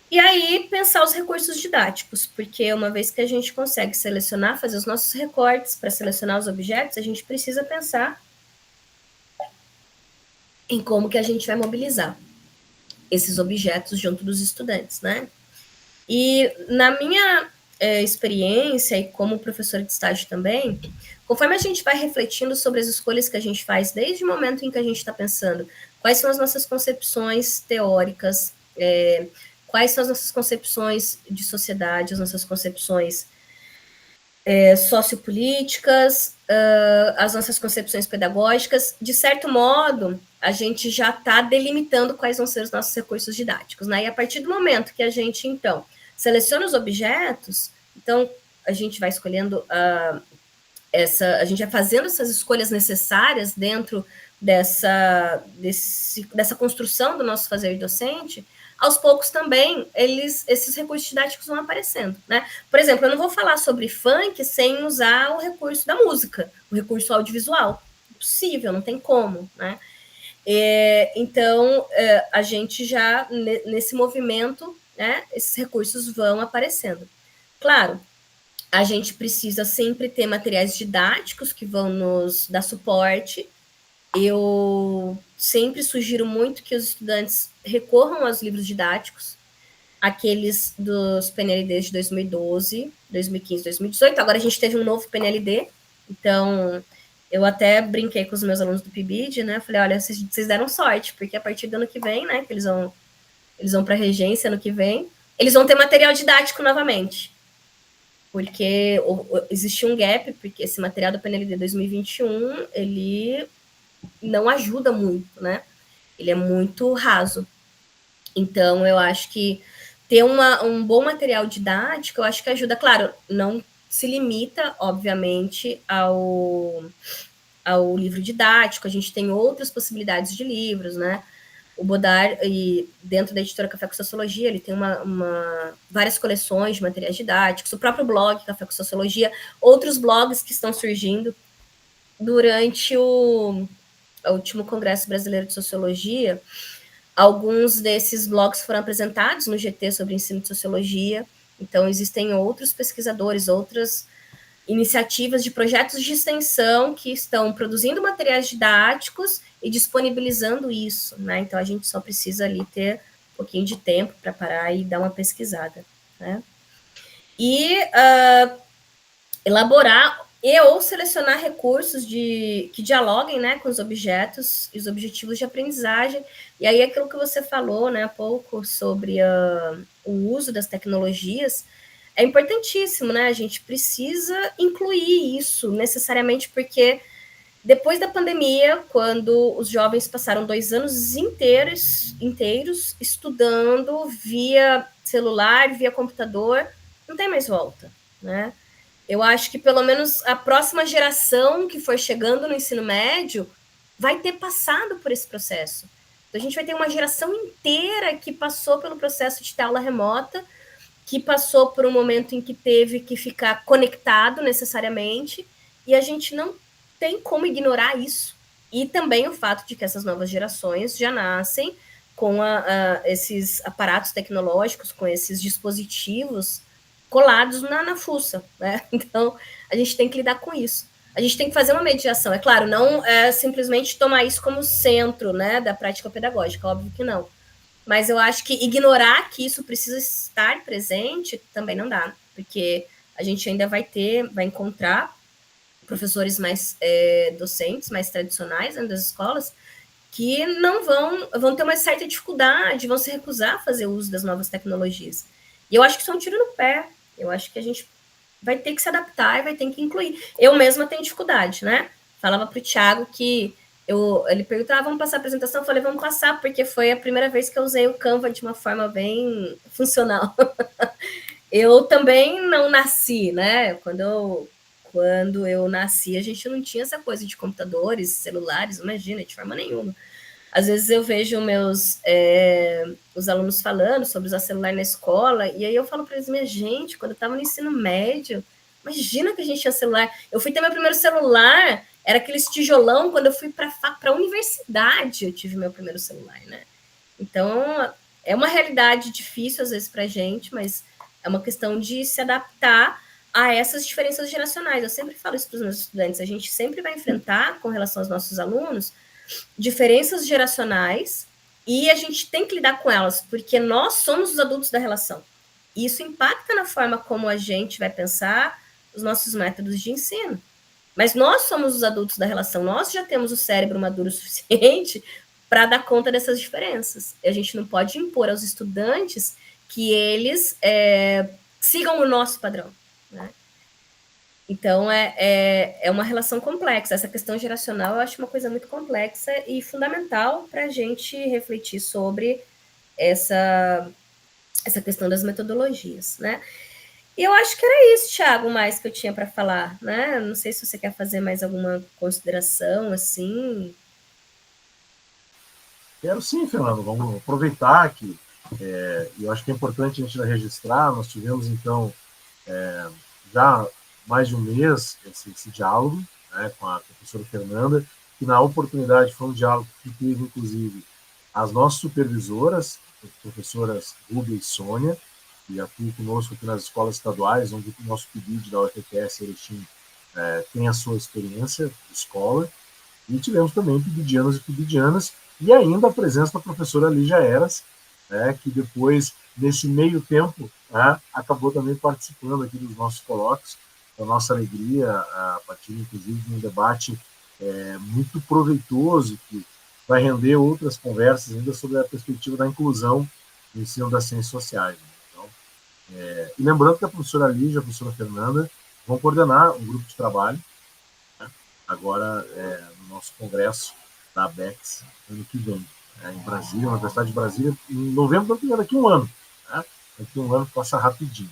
E aí, pensar os recursos didáticos, porque uma vez que a gente consegue selecionar, fazer os nossos recortes para selecionar os objetos, a gente precisa pensar em como que a gente vai mobilizar esses objetos junto dos estudantes, né? E na minha experiência, e como professora de estágio também, conforme a gente vai refletindo sobre as escolhas que a gente faz, desde o momento em que a gente está pensando quais são as nossas concepções teóricas, quais são as nossas concepções de sociedade, as nossas concepções sociopolíticas, as nossas concepções pedagógicas, de certo modo, a gente já está delimitando quais vão ser os nossos recursos didáticos, né? E a partir do momento que a gente, então, seleciona os objetos, então a gente vai escolhendo a gente vai fazendo essas escolhas necessárias dentro dessa construção do nosso fazer docente. Aos poucos também esses recursos didáticos vão aparecendo, né? Por exemplo, eu não vou falar sobre funk sem usar o recurso da música, o recurso audiovisual. Impossível, não tem como, né? Então, a gente já, nesse movimento, né, esses recursos vão aparecendo. Claro, a gente precisa sempre ter materiais didáticos que vão nos dar suporte. Eu sempre sugiro muito que os estudantes recorram aos livros didáticos, aqueles dos PNLDs de 2012, 2015, 2018. Agora a gente teve um novo PNLD, então eu até brinquei com os meus alunos do PIBID, né? Falei, olha, vocês deram sorte, porque a partir do ano que vem, né, que eles vão para a regência ano que vem, eles vão ter material didático novamente. Porque existe um gap, porque esse material do PNLD 2021, ele não ajuda muito, né? Ele é muito raso. Então, eu acho que ter um bom material didático, eu acho que ajuda. Claro, não se limita, obviamente, ao livro didático. A gente tem outras possibilidades de livros, né? O Bodar, e dentro da editora Café com Sociologia, ele tem várias coleções de materiais didáticos, o próprio blog Café com Sociologia, outros blogs que estão surgindo durante o último Congresso Brasileiro de Sociologia. Alguns desses blogs foram apresentados no GT sobre ensino de sociologia, então existem outros pesquisadores, outras iniciativas de projetos de extensão que estão produzindo materiais didáticos e disponibilizando isso, né? Então a gente só precisa ali ter um pouquinho de tempo para parar e dar uma pesquisada, né? E elaborar ou selecionar recursos que dialoguem, né, com os objetos e os objetivos de aprendizagem. E aí aquilo que você falou, né, há pouco sobre o uso das tecnologias, é importantíssimo, né? A gente precisa incluir isso necessariamente, porque depois da pandemia, quando os jovens passaram 2 anos inteiros estudando via celular, via computador, não tem mais volta, né? Eu acho que pelo menos a próxima geração que for chegando no ensino médio vai ter passado por esse processo. Então, a gente vai ter uma geração inteira que passou pelo processo de ter aula remota, que passou por um momento em que teve que ficar conectado necessariamente, e a gente não tem como ignorar isso. E também o fato de que essas novas gerações já nascem com esses aparatos tecnológicos, com esses dispositivos colados na fuça, né? Então, a gente tem que lidar com isso. A gente tem que fazer uma mediação. É claro, não é simplesmente tomar isso como centro, né, da prática pedagógica, óbvio que não. Mas eu acho que ignorar que isso precisa estar presente também não dá, porque a gente ainda vai encontrar professores mais docentes, mais tradicionais, né, das escolas, que não vão ter uma certa dificuldade, vão se recusar a fazer uso das novas tecnologias. E eu acho que isso é um tiro no pé. Eu acho que a gente vai ter que se adaptar e vai ter que incluir. Eu mesma tenho dificuldade, né? Falava para o Thiago que ele perguntava, vamos passar a apresentação? Eu falei, vamos passar, porque foi a primeira vez que eu usei o Canva de uma forma bem funcional. Eu também não nasci, né? Quando eu nasci, a gente não tinha essa coisa de computadores, celulares, imagina, de forma nenhuma. Às vezes eu vejo os alunos falando sobre usar celular na escola, e aí eu falo para eles, minha gente, quando eu estava no ensino médio, imagina que a gente tinha celular. Eu fui ter meu primeiro celular, era aquele tijolão, quando eu fui para a universidade, eu tive meu primeiro celular, né? Então, é uma realidade difícil, às vezes, para a gente, mas é uma questão de se adaptar a essas diferenças geracionais. Eu sempre falo isso para os meus estudantes, a gente sempre vai enfrentar, com relação aos nossos alunos, diferenças geracionais, e a gente tem que lidar com elas, porque nós somos os adultos da relação. E isso impacta na forma como a gente vai pensar os nossos métodos de ensino. Mas nós somos os adultos da relação, nós já temos o cérebro maduro o suficiente para dar conta dessas diferenças. E a gente não pode impor aos estudantes que eles sigam o nosso padrão, né? Então, é uma relação complexa. Essa questão geracional eu acho uma coisa muito complexa e fundamental para a gente refletir sobre essa questão das metodologias, né? E eu acho que era isso, Thiago, mais que eu tinha para falar, né? Não sei se você quer fazer mais alguma consideração, assim. Quero sim, Fernando. Vamos aproveitar que eu acho que é importante a gente registrar. Nós tivemos, então, já mais de um mês esse diálogo, né, com a professora Fernanda, que na oportunidade foi um diálogo que teve, inclusive, as nossas supervisoras, as professoras Rúbia e Sônia, que atuam conosco aqui nas escolas estaduais, onde o nosso PIBID da UFPS Erechim tem a sua experiência de escola, e tivemos também pibidianos e pibidianas, e ainda a presença da professora Lígia Eras, que depois, nesse meio tempo, acabou também participando aqui dos nossos colóquios, a nossa alegria, a partir, inclusive, de um debate muito proveitoso, que vai render outras conversas ainda sobre a perspectiva da inclusão no ensino das ciências sociais. Então, e lembrando que a professora Lígia e a professora Fernanda vão coordenar um grupo de trabalho, agora no nosso congresso da ABEX, ano que vem, em Brasília, na Universidade de Brasília, em novembro, daqui a um ano. Daqui a um ano passa rapidinho.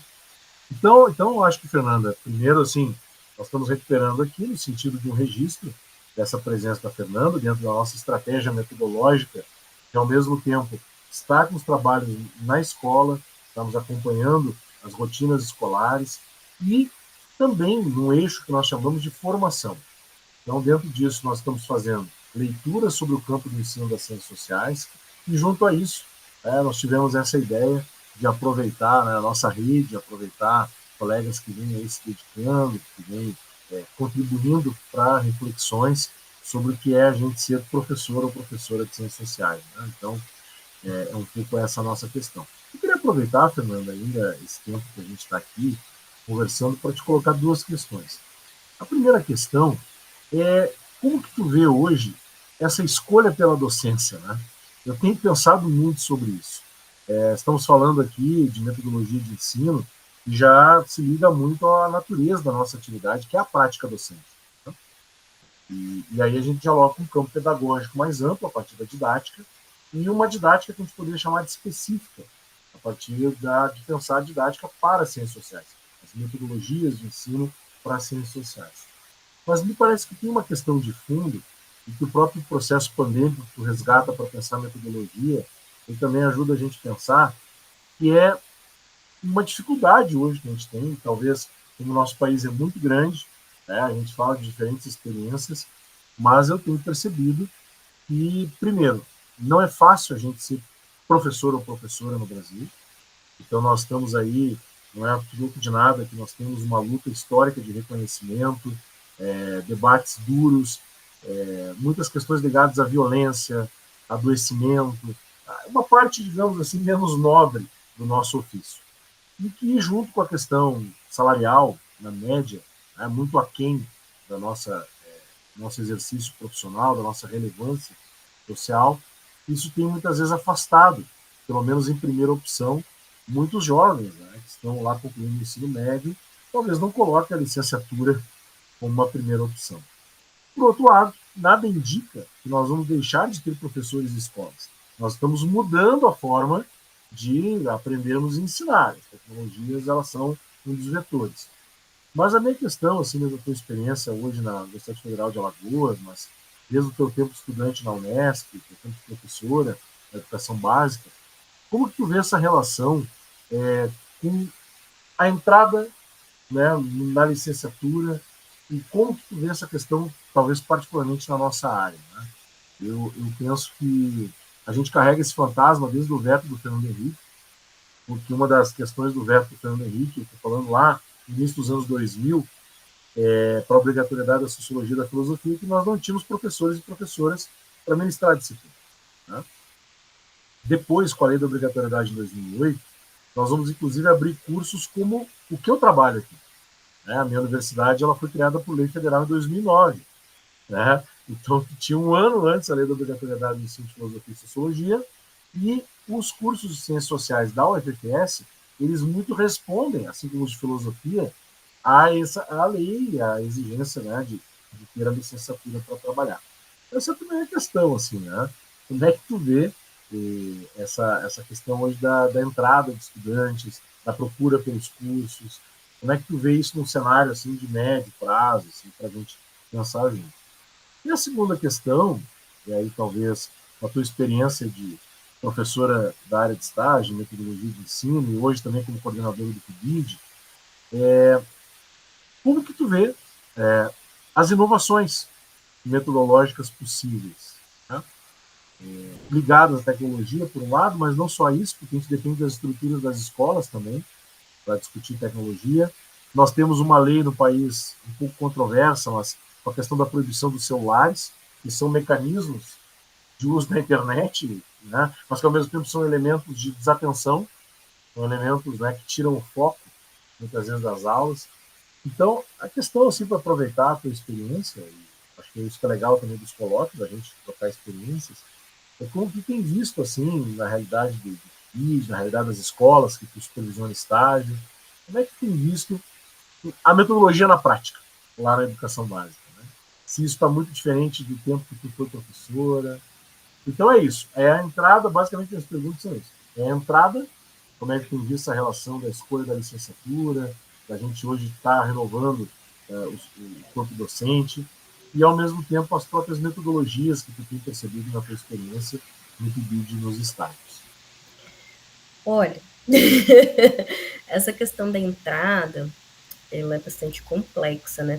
Então, eu acho que, Fernanda, primeiro, assim, nós estamos recuperando aqui no sentido de um registro dessa presença da Fernanda dentro da nossa estratégia metodológica, que, ao mesmo tempo, está com os trabalhos na escola, estamos acompanhando as rotinas escolares e também no eixo que nós chamamos de formação. Então, dentro disso, nós estamos fazendo leitura sobre o campo do ensino das ciências sociais e, junto a isso, nós tivemos essa ideia de aproveitar, né, a nossa rede, aproveitar colegas que vêm aí se dedicando, que vêm contribuindo para reflexões sobre o que é a gente ser professor ou professora de ciências sociais. Né? Então, é um pouco essa a nossa questão. Eu queria aproveitar, Fernanda, ainda esse tempo que a gente está aqui conversando, para te colocar duas questões. A primeira questão é como que tu vê hoje essa escolha pela docência, né? Eu tenho pensado muito sobre isso. Estamos falando aqui de metodologia de ensino e já se liga muito à natureza da nossa atividade, que é a prática docente. Né? E aí a gente dialoga com um campo pedagógico mais amplo, a partir da didática, e uma didática que a gente poderia chamar de específica, a partir de pensar a didática para as ciências sociais, as metodologias de ensino para as ciências sociais. Mas me parece que tem uma questão de fundo e que o próprio processo pandêmico que resgata para pensar a metodologia, ele também ajuda a gente a pensar, que é uma dificuldade hoje que a gente tem, talvez como o nosso país é muito grande, né, a gente fala de diferentes experiências, mas eu tenho percebido que, primeiro, não é fácil a gente ser professor ou professora no Brasil, então nós estamos aí, não é fruto de nada, que nós temos uma luta histórica de reconhecimento, debates duros, muitas questões ligadas à violência, adoecimento, uma parte, digamos assim, menos nobre do nosso ofício. E que, junto com a questão salarial, na média, é muito aquém da nosso exercício profissional, da nossa relevância social, isso tem muitas vezes afastado, pelo menos em primeira opção, muitos jovens, né, que estão lá concluindo o ensino médio, talvez não coloquem a licenciatura como uma primeira opção. Por outro lado, nada indica que nós vamos deixar de ter professores de escolas. Nós estamos mudando a forma de aprendermos e ensinar. As tecnologias, elas são um dos vetores. Mas a minha questão, assim, da tua experiência hoje na Universidade Federal de Alagoas, mas desde o teu tempo estudante na Unesp, teu tempo de professora da educação básica, como que tu vê essa relação com a entrada, né, na licenciatura e como que tu vê essa questão, talvez particularmente na nossa área, né? Eu penso que a gente carrega esse fantasma desde o veto do Fernando Henrique, porque uma das questões do veto do Fernando Henrique, eu estou falando lá no início dos anos 2000, para a obrigatoriedade da sociologia e da filosofia, que nós não tínhamos professores e professoras para ministrar a disciplina. Né? Depois, com a lei da obrigatoriedade em 2008, nós vamos inclusive abrir cursos como o que eu trabalho aqui. Né? A minha universidade ela foi criada por lei federal em 2009. Né? Então, tinha um ano antes a lei da obrigatoriedade do ensino de filosofia e sociologia, e os cursos de ciências sociais da UFFS, eles muito respondem, assim como os de filosofia, a lei, a exigência, né, de ter a licenciatura para trabalhar. Essa também é a questão, assim, né? Como é que tu vê essa questão hoje da entrada de estudantes, da procura pelos cursos? Como é que tu vê isso num cenário assim de médio prazo, assim, para a gente pensar junto? E a segunda questão, e aí talvez a tua experiência de professora da área de estágio, metodologia de ensino, e hoje também como coordenadora do PIBID, como que tu vê as inovações metodológicas possíveis, né? Ligadas à tecnologia, por um lado, mas não só isso, porque a gente depende das estruturas das escolas também, para discutir tecnologia. Nós temos uma lei no país um pouco controversa, mas com a questão da proibição dos celulares, que são mecanismos de uso da internet, né? Mas que ao mesmo tempo são elementos de desatenção, são elementos, né, que tiram o foco, muitas vezes, das aulas. Então, a questão, assim, para aproveitar a tua experiência, e acho que isso que é legal também dos colóquios, a gente trocar experiências, é como que tem visto, assim, na realidade do PIB, na realidade das escolas que tu supervisiona estágio, como é que tem visto a metodologia na prática, lá na educação básica, né? Se isso está muito diferente do tempo que tu foi professora. Então é isso. É a entrada, basicamente as perguntas são isso. É a entrada como é que tem visto a relação da escolha da licenciatura, da gente hoje estar renovando o corpo docente, e, ao mesmo tempo, as próprias metodologias que tu tem percebido na tua experiência no PIBID nos estágios. Olha, essa questão da entrada, ela é bastante complexa, né?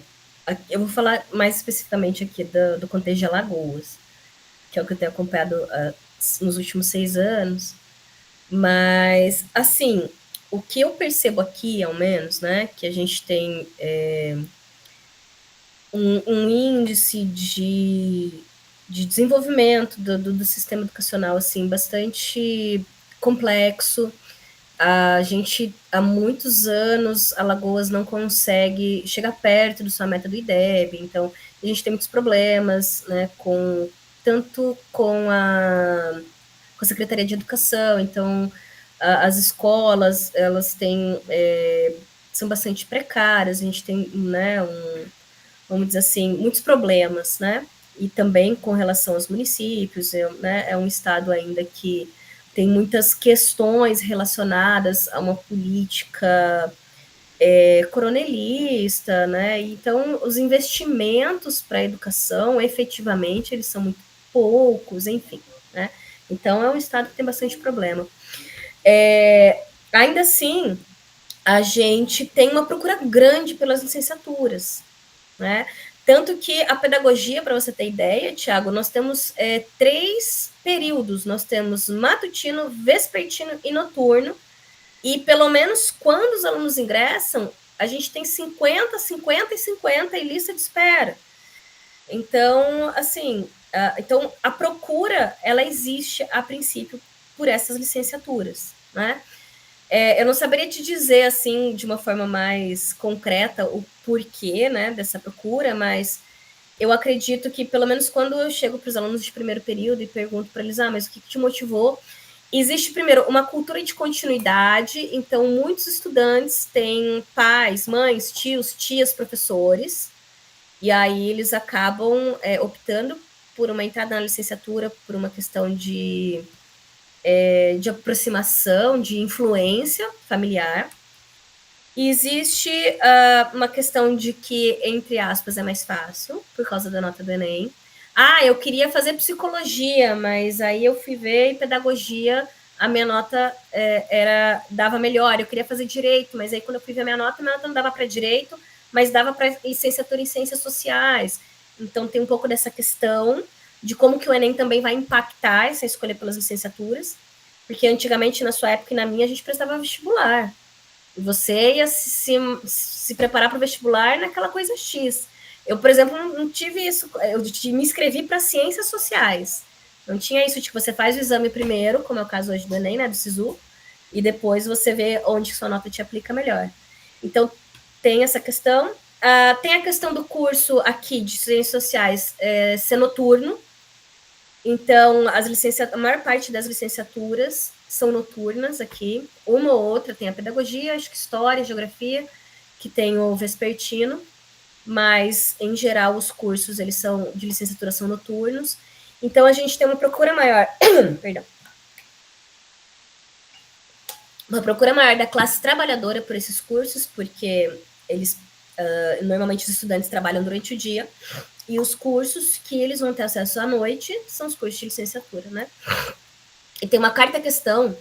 Eu vou falar mais especificamente aqui do contexto de Alagoas, que é o que eu tenho acompanhado nos últimos 6 anos. Mas, assim, o que eu percebo aqui, ao menos, né, que a gente tem um índice de desenvolvimento do sistema educacional, assim, bastante complexo. A gente, há muitos anos, Alagoas não consegue chegar perto da sua meta do IDEB, então a gente tem muitos problemas, né, tanto com a Secretaria de Educação, então as escolas, elas têm, são bastante precárias, a gente tem, né, vamos dizer assim, muitos problemas, né, e também com relação aos municípios, né, é um estado ainda que tem muitas questões relacionadas a uma política coronelista, né? Então, os investimentos para a educação, efetivamente, eles são muito poucos, enfim, né? Então, é um estado que tem bastante problema. Ainda assim, a gente tem uma procura grande pelas licenciaturas, né? Tanto que a pedagogia, para você ter ideia, Tiago, nós temos 3 períodos. Nós temos matutino, vespertino e noturno. E pelo menos quando os alunos ingressam, a gente tem 50, 50 e 50 em lista de espera. Então, assim, então a procura, ela existe a princípio por essas licenciaturas, né? Eu não saberia te dizer, assim, de uma forma mais concreta o porquê, né, dessa procura, mas eu acredito que, pelo menos quando eu chego para os alunos de primeiro período e pergunto para eles, mas o que te motivou? Existe, primeiro, uma cultura de continuidade, então muitos estudantes têm pais, mães, tios, tias, professores, e aí eles acabam optando por uma entrada na licenciatura por uma questão de aproximação, de influência familiar. E existe uma questão de que, entre aspas, é mais fácil, por causa da nota do Enem. Eu queria fazer psicologia, mas aí eu fui ver e pedagogia, a minha nota dava melhor. Eu queria fazer direito, mas aí quando eu fui ver a minha nota não dava para direito, mas dava para licenciatura em ciências sociais. Então tem um pouco dessa questão de como que o Enem também vai impactar essa escolha pelas licenciaturas, porque antigamente, na sua época e na minha, a gente prestava vestibular. E você ia se preparar para o vestibular naquela coisa X. Eu, por exemplo, não tive isso. Eu me inscrevi para ciências sociais. Não tinha isso de que você faz o exame primeiro, como é o caso hoje do Enem, né, do SISU, e depois você vê onde sua nota te aplica melhor. Então, tem essa questão. Tem a questão do curso aqui de ciências sociais ser noturno. Então, a maior parte das licenciaturas são noturnas aqui. Uma ou outra tem a pedagogia, acho que história, geografia, que tem o vespertino, mas, em geral, os cursos eles são de licenciatura são noturnos. Então, a gente tem uma procura maior. Perdão. Uma procura maior da classe trabalhadora por esses cursos, porque eles normalmente os estudantes trabalham durante o dia, e os cursos que eles vão ter acesso à noite são os cursos de licenciatura, né? E tem uma quarta questão,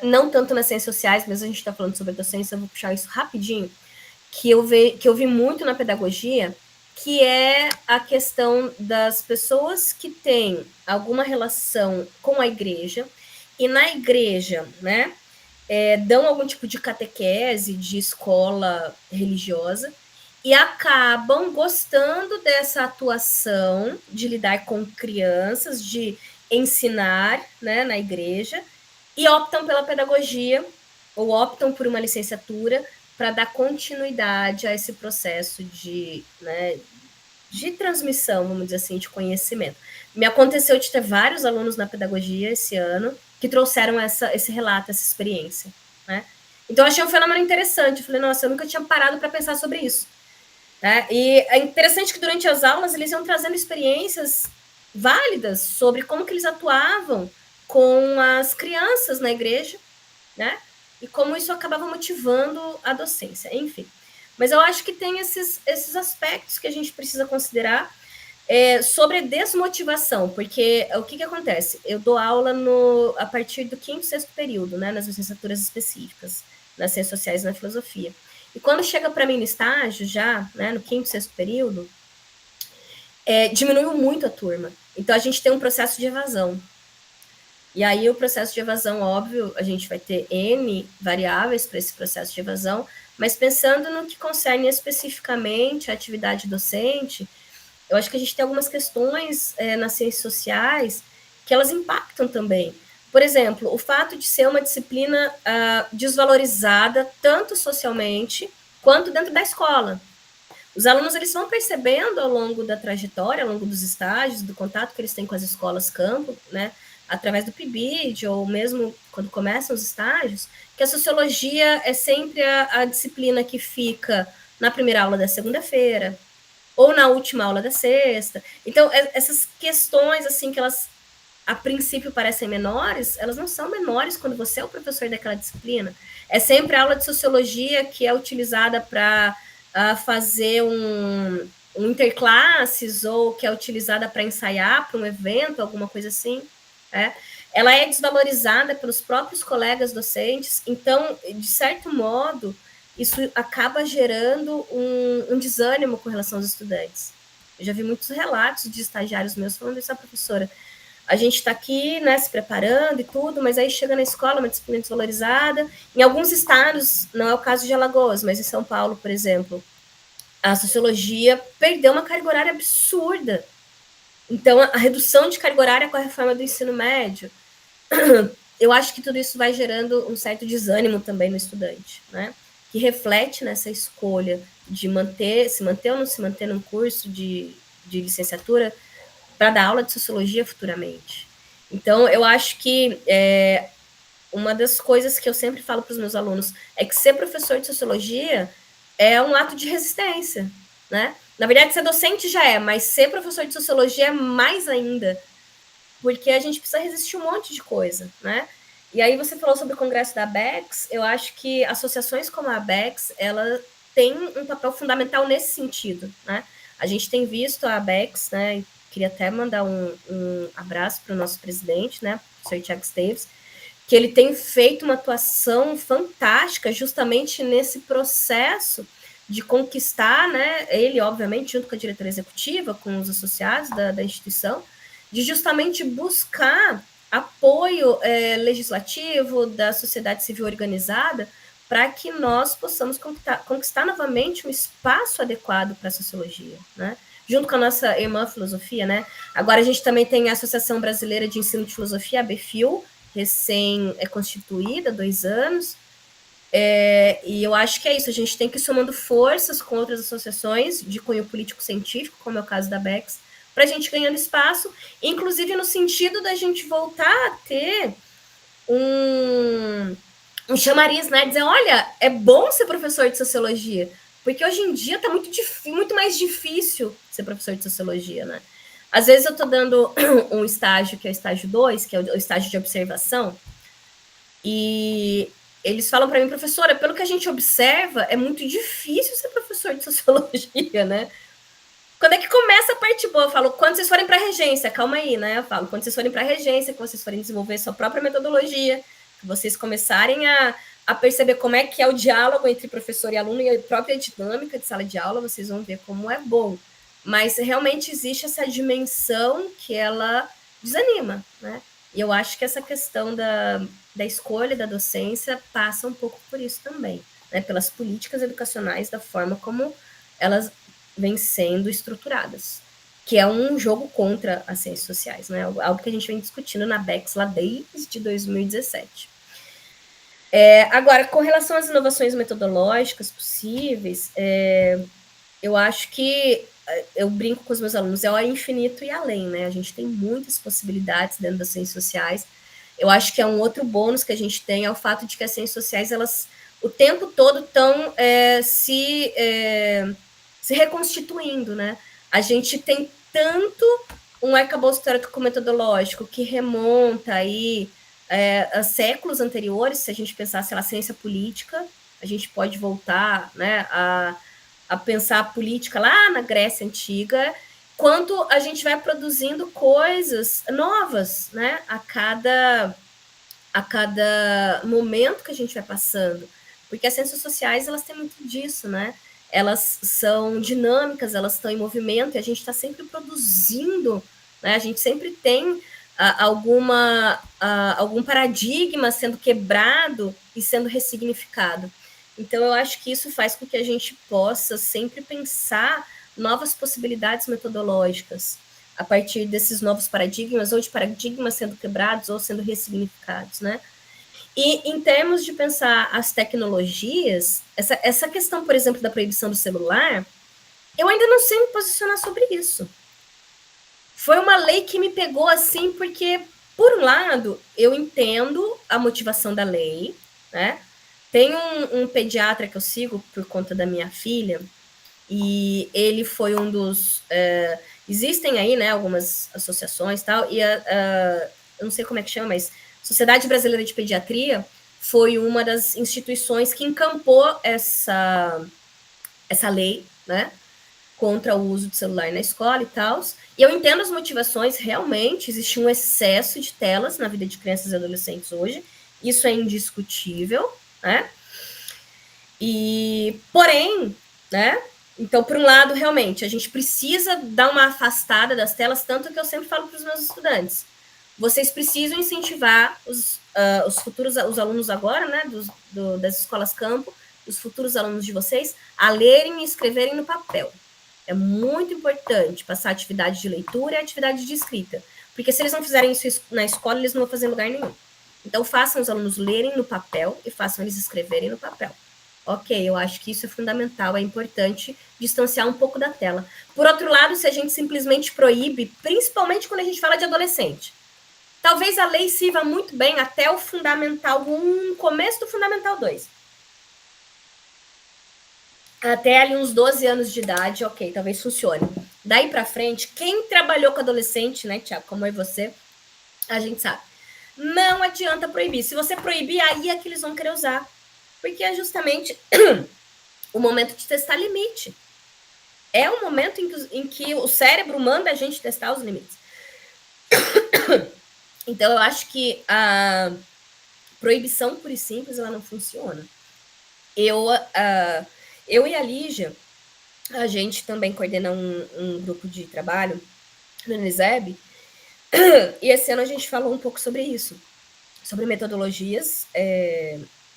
não tanto nas ciências sociais, mas a gente está falando sobre docência, eu vou puxar isso rapidinho, que eu vi muito na pedagogia, que é a questão das pessoas que têm alguma relação com a igreja, e na igreja, né, dão algum tipo de catequese, de escola religiosa, e acabam gostando dessa atuação de lidar com crianças, de ensinar, né, na igreja, e optam pela pedagogia, ou optam por uma licenciatura para dar continuidade a esse processo de, né, de transmissão, vamos dizer assim, de conhecimento. Me aconteceu de ter vários alunos na pedagogia esse ano que trouxeram esse relato, essa experiência, né? Então, eu achei um fenômeno interessante. Eu falei, nossa, eu nunca tinha parado para pensar sobre isso. Né? E é interessante que durante as aulas eles iam trazendo experiências válidas sobre como que eles atuavam com as crianças na igreja, né? E como isso acabava motivando a docência, enfim. Mas eu acho que tem esses aspectos que a gente precisa considerar sobre a desmotivação, porque o que acontece? Eu dou aula a partir do 5º, 6º período, né, nas licenciaturas específicas, nas ciências sociais e na filosofia. E quando chega para mim no estágio, já, né, no 5º, 6º período, diminuiu muito a turma. Então, a gente tem um processo de evasão. E aí, o processo de evasão, óbvio, a gente vai ter N variáveis para esse processo de evasão, mas pensando no que concerne especificamente a atividade docente, eu acho que a gente tem algumas questões nas ciências sociais que elas impactam também. Por exemplo, o fato de ser uma disciplina desvalorizada, tanto socialmente quanto dentro da escola. Os alunos eles vão percebendo ao longo da trajetória, ao longo dos estágios, do contato que eles têm com as escolas campo, né, através do PIBID, ou mesmo quando começam os estágios, que a sociologia é sempre a disciplina que fica na primeira aula da segunda-feira, ou na última aula da sexta. Então, essas questões, assim, que elas a princípio parecem menores, elas não são menores quando você é o professor daquela disciplina. É sempre a aula de sociologia que é utilizada para fazer um interclasses, ou que é utilizada para ensaiar para um evento, alguma coisa assim. Ela é desvalorizada pelos próprios colegas docentes, então, de certo modo, isso acaba gerando um desânimo com relação aos estudantes. Eu já vi muitos relatos de estagiários meus falando isso, professora, a gente está aqui, né, se preparando e tudo, mas aí chega na escola, uma disciplina desvalorizada. Em alguns estados, não é o caso de Alagoas, mas em São Paulo, por exemplo, a sociologia perdeu uma carga horária absurda. Então, a redução de carga horária com a reforma do ensino médio, eu acho que tudo isso vai gerando um certo desânimo também no estudante, né? Que reflete nessa escolha de se manter ou não se manter num curso de licenciatura para dar aula de sociologia futuramente. Então, eu acho que uma das coisas que eu sempre falo para os meus alunos é que ser professor de sociologia é um ato de resistência, né? Na verdade, ser docente já é, mas ser professor de sociologia é mais ainda, porque a gente precisa resistir um monte de coisa, né? E aí você falou sobre o congresso da ABEX, eu acho que associações como a ABEX, ela tem um papel fundamental nesse sentido, né? A gente tem visto a ABEX, né? Queria até mandar um abraço para o nosso presidente, né? O Sr. Tiago Esteves, que ele tem feito uma atuação fantástica justamente nesse processo de conquistar, né? Ele, obviamente, junto com a diretoria executiva, com os associados da instituição, de justamente buscar apoio legislativo da sociedade civil organizada para que nós possamos conquistar novamente um espaço adequado para a sociologia, né? Junto com a nossa irmã filosofia, né? Agora a gente também tem a Associação Brasileira de Ensino de Filosofia, a ABFIL, recém-constituída, 2 anos, e eu acho que é isso, a gente tem que ir somando forças com outras associações de cunho político-científico, como é o caso da BEX, para a gente ganhando espaço, inclusive no sentido da gente voltar a ter um chamariz, né? Dizer, olha, é bom ser professor de sociologia, porque hoje em dia está muito mais difícil ser professor de sociologia, né? Às vezes eu estou dando um estágio, que é o estágio 2, que é o estágio de observação, e eles falam para mim, professora, pelo que a gente observa, é muito difícil ser professor de sociologia, né? Quando é que começa a parte boa? Eu falo, quando vocês forem para a regência, calma aí, né? Eu falo, quando vocês forem para a regência, que vocês forem desenvolver sua própria metodologia, que vocês começarem a perceber como é que é o diálogo entre professor e aluno e a própria dinâmica de sala de aula, vocês vão ver como é bom. Mas realmente existe essa dimensão que ela desanima, né? E eu acho que essa questão da escolha da docência passa um pouco por isso também, né? Pelas políticas educacionais, da forma como elas vêm sendo estruturadas, que é um jogo contra as ciências sociais, né? Algo que a gente vem discutindo na BEX lá desde 2017. Agora, com relação às inovações metodológicas possíveis, eu acho que eu brinco com os meus alunos, é o infinito e além, né? A gente tem muitas possibilidades dentro das ciências sociais. Eu acho que é um outro bônus que a gente tem, é o fato de que as ciências sociais, elas o tempo todo estão se reconstituindo, né? A gente tem tanto um arcabouço teórico metodológico que remonta aí séculos anteriores, se a gente pensar, sei lá, ciência política, a gente pode voltar, né, a pensar a política lá na Grécia Antiga, quanto a gente vai produzindo coisas novas, né, a cada momento que a gente vai passando. Porque as ciências sociais, elas têm muito disso, né? Elas são dinâmicas, elas estão em movimento, e a gente está sempre produzindo, né? A gente sempre tem algum paradigma sendo quebrado e sendo ressignificado. Então, eu acho que isso faz com que a gente possa sempre pensar novas possibilidades metodológicas a partir desses novos paradigmas, ou de paradigmas sendo quebrados ou sendo ressignificados, né? E em termos de pensar as tecnologias, essa questão, por exemplo, da proibição do celular, eu ainda não sei me posicionar sobre isso. Foi uma lei que me pegou assim, porque, por um lado, eu entendo a motivação da lei, né? Tem um pediatra que eu sigo por conta da minha filha, e ele foi um dos... existem aí, né, algumas associações e tal, e eu não sei como é que chama, mas Sociedade Brasileira de Pediatria foi uma das instituições que encampou essa lei, né, contra o uso de celular na escola e tal. E eu entendo as motivações, realmente, existe um excesso de telas na vida de crianças e adolescentes hoje, isso é indiscutível, né? E, porém, né? Então, por um lado, realmente, a gente precisa dar uma afastada das telas, tanto que eu sempre falo para os meus estudantes. Vocês precisam incentivar os futuros, os alunos agora, né, das escolas campo, os futuros alunos de vocês, a lerem e escreverem no papel. É muito importante passar atividade de leitura e atividade de escrita. Porque se eles não fizerem isso na escola, eles não vão fazer em lugar nenhum. Então, façam os alunos lerem no papel e façam eles escreverem no papel. Ok, eu acho que isso é fundamental, é importante distanciar um pouco da tela. Por outro lado, se a gente simplesmente proíbe, principalmente quando a gente fala de adolescente, talvez a lei sirva muito bem até o Fundamental 1, começo do Fundamental 2. Até ali uns 12 anos de idade, ok, talvez funcione. Daí para frente, quem trabalhou com adolescente, né, Tiago, como é você, a gente sabe. Não adianta proibir. Se você proibir, aí é que eles vão querer usar. Porque é justamente o momento de testar limite. É o momento em que o cérebro manda a gente testar os limites. Então, eu acho que a proibição pura e simples, ela não funciona. Eu e a Lígia, a gente também coordena um grupo de trabalho no Uniseb, e esse ano a gente falou um pouco sobre isso, sobre metodologias,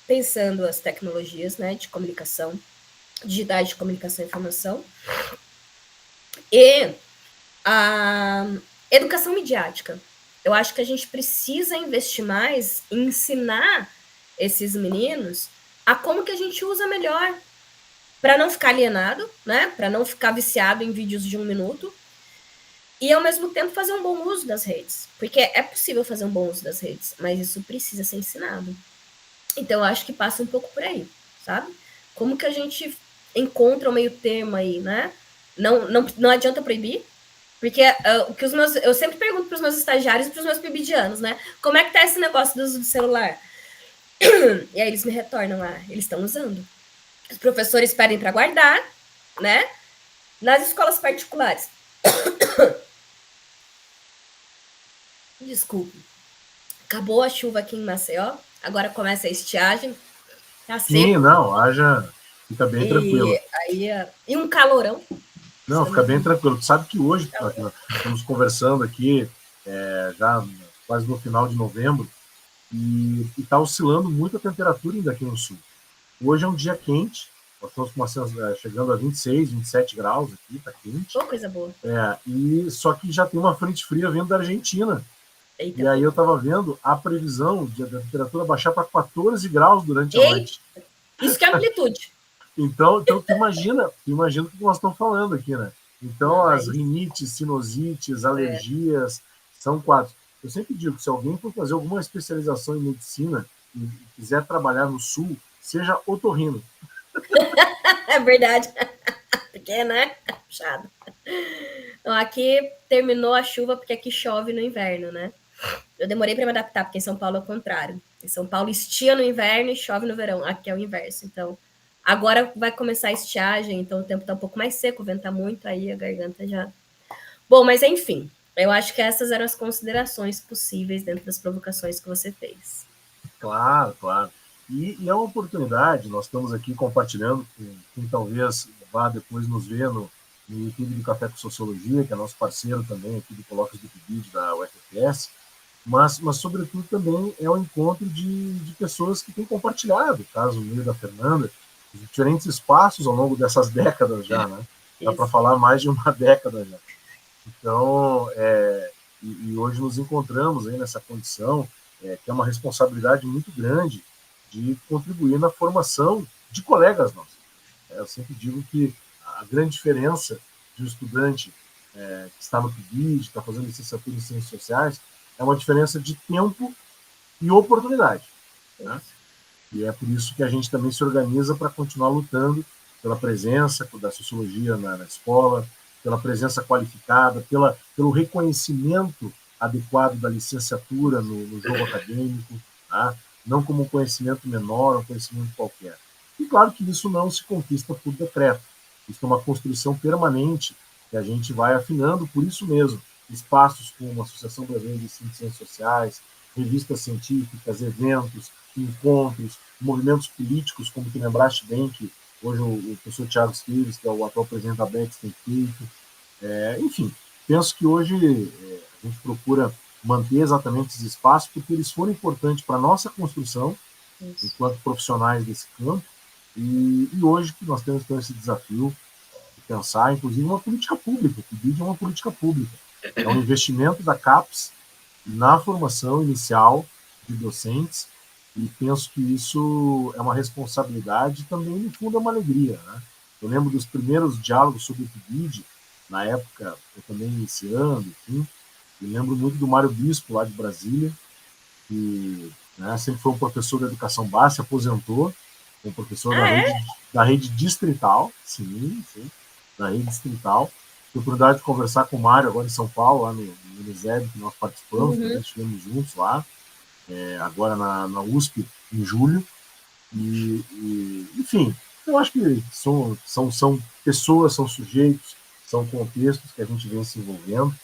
pensando as tecnologias, né, de comunicação, digitais de comunicação e informação, e a educação midiática. Eu acho que a gente precisa investir mais em ensinar esses meninos a como que a gente usa melhor, para não ficar alienado, né? Para não ficar viciado em vídeos de 1 minuto, e ao mesmo tempo fazer um bom uso das redes. Porque é possível fazer um bom uso das redes, mas isso precisa ser ensinado. Então eu acho que passa um pouco por aí, sabe? Como que a gente encontra o meio termo aí, né? Não adianta proibir, porque o que eu sempre pergunto para os meus estagiários e para os meus pibidianos, né? Como é que tá esse negócio do uso do celular? E aí eles me retornam, eles estão usando. Os professores pedem para guardar, né? Nas escolas particulares. Desculpe. Acabou a chuva aqui em Maceió, agora começa a estiagem, tá seco. Sim, não, haja, fica bem tranquilo. E um calorão. Não, fica bem tranquilo. Tu sabe que hoje, nós estamos conversando aqui, já quase no final de novembro, e está oscilando muito a temperatura ainda aqui no sul. Hoje é um dia quente, nós estamos chegando a 26, 27 graus aqui, está quente. Oh, coisa boa. Só que já tem uma frente fria vindo da Argentina. Eita. E aí eu estava vendo a previsão da temperatura baixar para 14 graus durante a noite. Isso que é amplitude. Então tu imagina o que nós estamos falando aqui, né? Então, as rinites, sinusites, alergias, são quadros. Eu sempre digo que se alguém for fazer alguma especialização em medicina e quiser trabalhar no sul, seja otorrino. É verdade. Porque, né? Puxado. Então, aqui terminou a chuva porque aqui chove no inverno, né? Eu demorei para me adaptar, porque em São Paulo é o contrário. Em São Paulo estia no inverno e chove no verão. Aqui é o inverso. Então, agora vai começar a estiagem, então o tempo está um pouco mais seco, venta muito, aí a garganta já... Bom, mas enfim, eu acho que essas eram as considerações possíveis dentro das provocações que você fez. Claro, claro. E é uma oportunidade, nós estamos aqui compartilhando com quem talvez vá depois nos ver no YouTube do Café com Sociologia, que é nosso parceiro também aqui do Colóquios do PIBID da UFPS, mas sobretudo também é um encontro de pessoas que têm compartilhado, no caso o meio da Fernanda, os diferentes espaços ao longo dessas décadas já, né? Dá para falar mais de uma década já. Então, e hoje nos encontramos aí nessa condição, que é uma responsabilidade muito grande de contribuir na formação de colegas nossos. Eu sempre digo que a grande diferença de um estudante que está no PIBID, está fazendo licenciatura em Ciências Sociais, é uma diferença de tempo e oportunidade. Né? E é por isso que a gente também se organiza para continuar lutando pela presença da sociologia na escola, pela presença qualificada, pelo reconhecimento adequado da licenciatura no jogo acadêmico, tá? Não como um conhecimento menor, um conhecimento qualquer. E claro que isso não se conquista por decreto. Isso é uma construção permanente que a gente vai afinando, por isso mesmo, espaços como a Associação Brasileira de Ciências Sociais, revistas científicas, eventos, encontros, movimentos políticos, como tu lembraste bem, que hoje o professor Thiago Esteves, que é o atual presidente da BEX, tem feito. Enfim, penso que hoje a gente procura manter exatamente esses espaços, porque eles foram importantes para a nossa construção, enquanto profissionais desse campo, e hoje que nós temos então esse desafio de pensar, inclusive, uma política pública, que PIBID é uma política pública. É um investimento da CAPES na formação inicial de docentes, e penso que isso é uma responsabilidade e também, no fundo, é uma alegria. Né? Eu lembro dos primeiros diálogos sobre o PIBID, na época, eu também iniciando, enfim, e lembro muito do Mário Bispo, lá de Brasília, que sempre foi um professor da educação básica, se aposentou, um professor da rede distrital, sim, da rede distrital. Tive a oportunidade de conversar com o Mário agora em São Paulo, lá no Uniseb, que nós participamos, também estivemos juntos lá, agora na USP, em julho. Enfim, eu acho que são pessoas, são sujeitos, são contextos que a gente vem se envolvendo.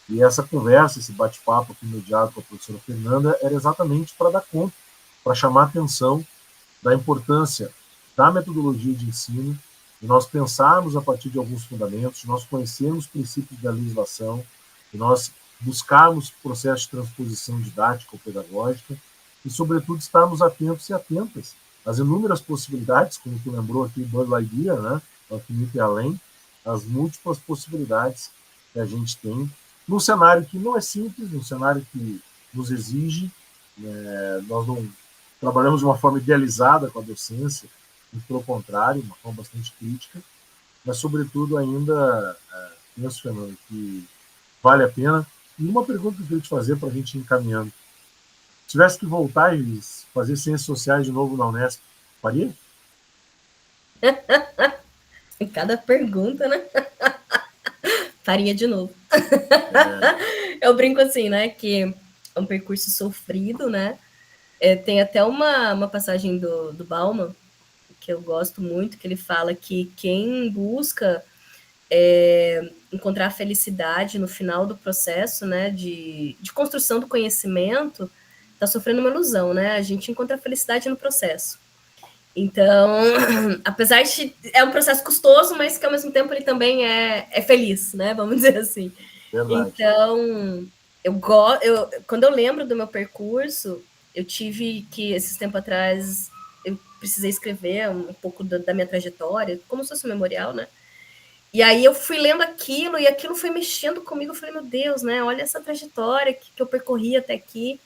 E essa conversa, esse bate-papo aqui no diálogo com a professora Fernanda era exatamente para dar conta, para chamar a atenção da importância da metodologia de ensino, de nós pensarmos a partir de alguns fundamentos, de nós conhecermos princípios da legislação, de nós buscarmos processos de transposição didática ou pedagógica e, sobretudo, estarmos atentos e atentas às inúmeras possibilidades, como tu lembrou aqui, Buzz Lightyear, né? Ao infinito e além, as múltiplas possibilidades que a gente tem num cenário que não é simples, num cenário que nos exige, nós não trabalhamos de uma forma idealizada com a docência, pelo contrário, uma forma bastante crítica, mas, sobretudo, ainda penso, Fernando, que vale a pena. E uma pergunta que eu queria te fazer para a gente ir encaminhando. Se tivesse que voltar e fazer ciências sociais de novo na Unesp, faria? Cada pergunta, né? Faria de novo. Eu brinco assim, né? Que é um percurso sofrido, né? Tem até uma passagem do Bauman, que eu gosto muito, que ele fala que quem busca encontrar a felicidade no final do processo, né, de construção do conhecimento, está sofrendo uma ilusão, né? A gente encontra a felicidade no processo. Então, apesar de... É um processo custoso, mas que, ao mesmo tempo, ele também é feliz, né? Vamos dizer assim. Verdade. Então, quando eu lembro do meu percurso, eu tive que, esses tempos atrás, eu precisei escrever um pouco da minha trajetória, como se fosse um memorial, né? E aí eu fui lendo aquilo, e aquilo foi mexendo comigo. Eu falei, meu Deus, né? Olha essa trajetória que eu percorri até aqui.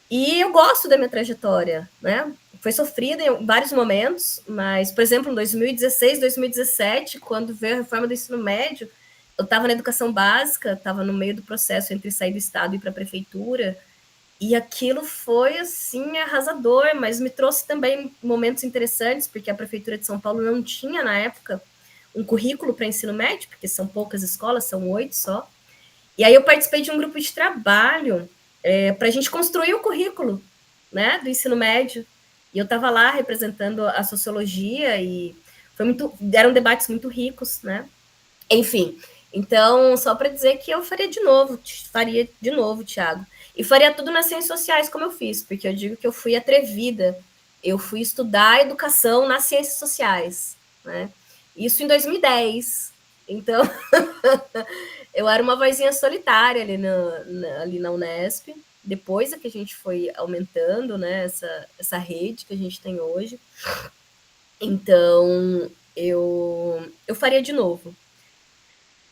E eu gosto da minha trajetória, né? Foi sofrida em vários momentos, mas, por exemplo, em 2016, 2017, quando veio a reforma do ensino médio, eu estava na educação básica, estava no meio do processo entre sair do Estado e ir para a prefeitura, e aquilo foi, assim, arrasador, mas me trouxe também momentos interessantes, porque a prefeitura de São Paulo não tinha, na época, um currículo para ensino médio, porque são poucas escolas, são 8 só. E aí eu participei de um grupo de trabalho para a gente construir o currículo, né, do ensino médio. E eu estava lá representando a sociologia e eram debates muito ricos, né? Enfim, então, só para dizer que eu faria de novo, Thiago. E faria tudo nas ciências sociais, como eu fiz, porque eu digo que eu fui atrevida. Eu fui estudar educação nas ciências sociais, né? Isso em 2010. Então, eu era uma vozinha solitária ali na Unesp. Depois é que a gente foi aumentando, né, essa rede que a gente tem hoje. Então, eu faria de novo.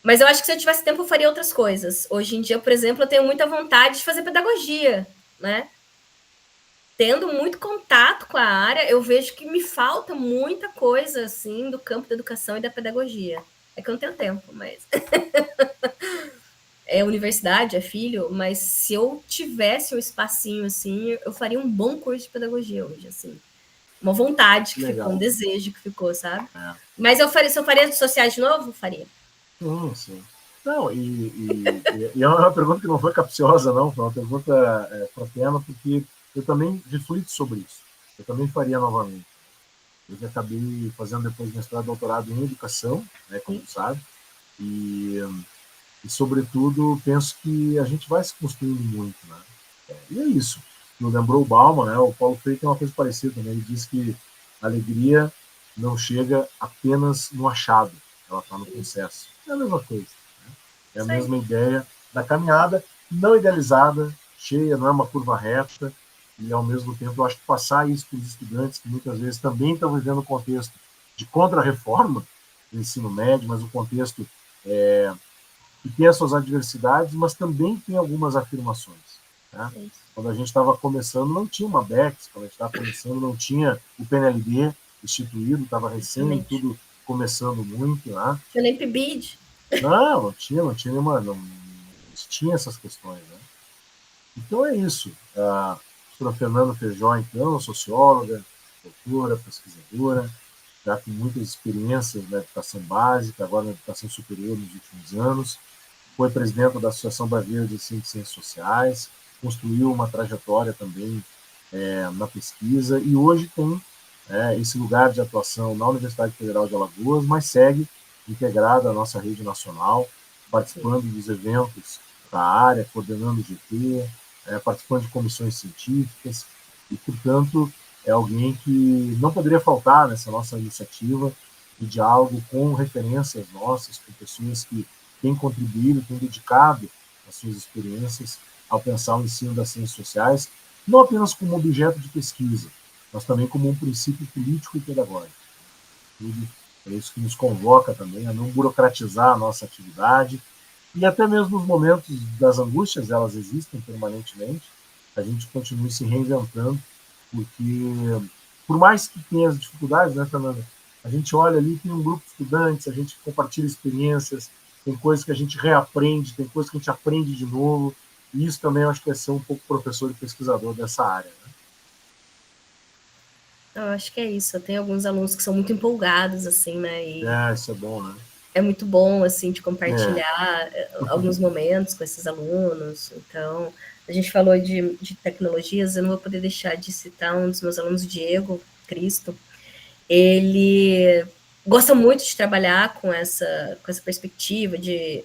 Mas eu acho que se eu tivesse tempo, eu faria outras coisas. Hoje em dia, por exemplo, eu tenho muita vontade de fazer pedagogia, né? Tendo muito contato com a área, eu vejo que me falta muita coisa, assim, do campo da educação e da pedagogia. É que eu não tenho tempo, mas... é universidade, é filho, mas se eu tivesse um espacinho, assim, eu faria um bom curso de pedagogia hoje, assim. Uma vontade que ficou, um desejo que ficou, sabe? É. Mas se eu faria sociais de novo, faria. Sim. Não, e é uma pergunta que não foi capciosa, não, foi uma pergunta fraterna, porque eu também reflito sobre isso. Eu também faria novamente. Eu já acabei fazendo depois mestrado e doutorado em educação, né, como tu sabe, e sobretudo, penso que a gente vai se construindo muito, né? E é isso. Não lembrou o Bauman, né? O Paulo Freire tem uma coisa parecida, né? Ele diz que a alegria não chega apenas no achado, ela está no processo. É a mesma coisa. Né? É a mesma ideia da caminhada, não idealizada, cheia, não é uma curva reta, e ao mesmo tempo eu acho que passar isso para os estudantes que muitas vezes também estão vivendo o contexto de contra-reforma do ensino médio, mas o contexto que tem as suas adversidades, mas também tem algumas afirmações. Né? Quando a gente estava começando, não tinha uma BEX, quando a gente estava começando, não tinha o PNLD instituído, estava recém, tudo começando muito. Né? Tinha nem PIBID. Não tinha nenhuma, não tinha essas questões. Né? Então é isso. A professora Fernanda Feijó, então, socióloga, doutora, pesquisadora, já com muitas experiências na educação básica, agora na educação superior nos últimos anos, foi presidente da Associação Brasileira de Ensino de Ciências Sociais, construiu uma trajetória também na pesquisa e hoje tem esse lugar de atuação na Universidade Federal de Alagoas, mas segue integrada à nossa rede nacional, participando dos eventos da área, coordenando o GT, participando de comissões científicas e, portanto, é alguém que não poderia faltar nessa nossa iniciativa de diálogo com referências nossas, com pessoas que têm contribuído, têm dedicado as suas experiências ao pensar o ensino das ciências sociais, não apenas como objeto de pesquisa, mas também como um princípio político e pedagógico. É isso que nos convoca também a não burocratizar a nossa atividade e até mesmo nos momentos das angústias, elas existem permanentemente, a gente continue se reinventando, porque por mais que tenha as dificuldades, né, Fernanda, a gente olha ali, tem um grupo de estudantes, a gente compartilha experiências, tem coisas que a gente reaprende, tem coisas que a gente aprende de novo, e isso também eu acho que é ser um pouco professor e pesquisador dessa área. Né? Eu acho que é isso. Eu tenho alguns alunos que são muito empolgados, assim, né? E isso é bom, né? É muito bom, assim, de compartilhar alguns momentos com esses alunos. Então, a gente falou de tecnologias, eu não vou poder deixar de citar um dos meus alunos, Diego Cristo. Ele gosta muito de trabalhar com essa perspectiva de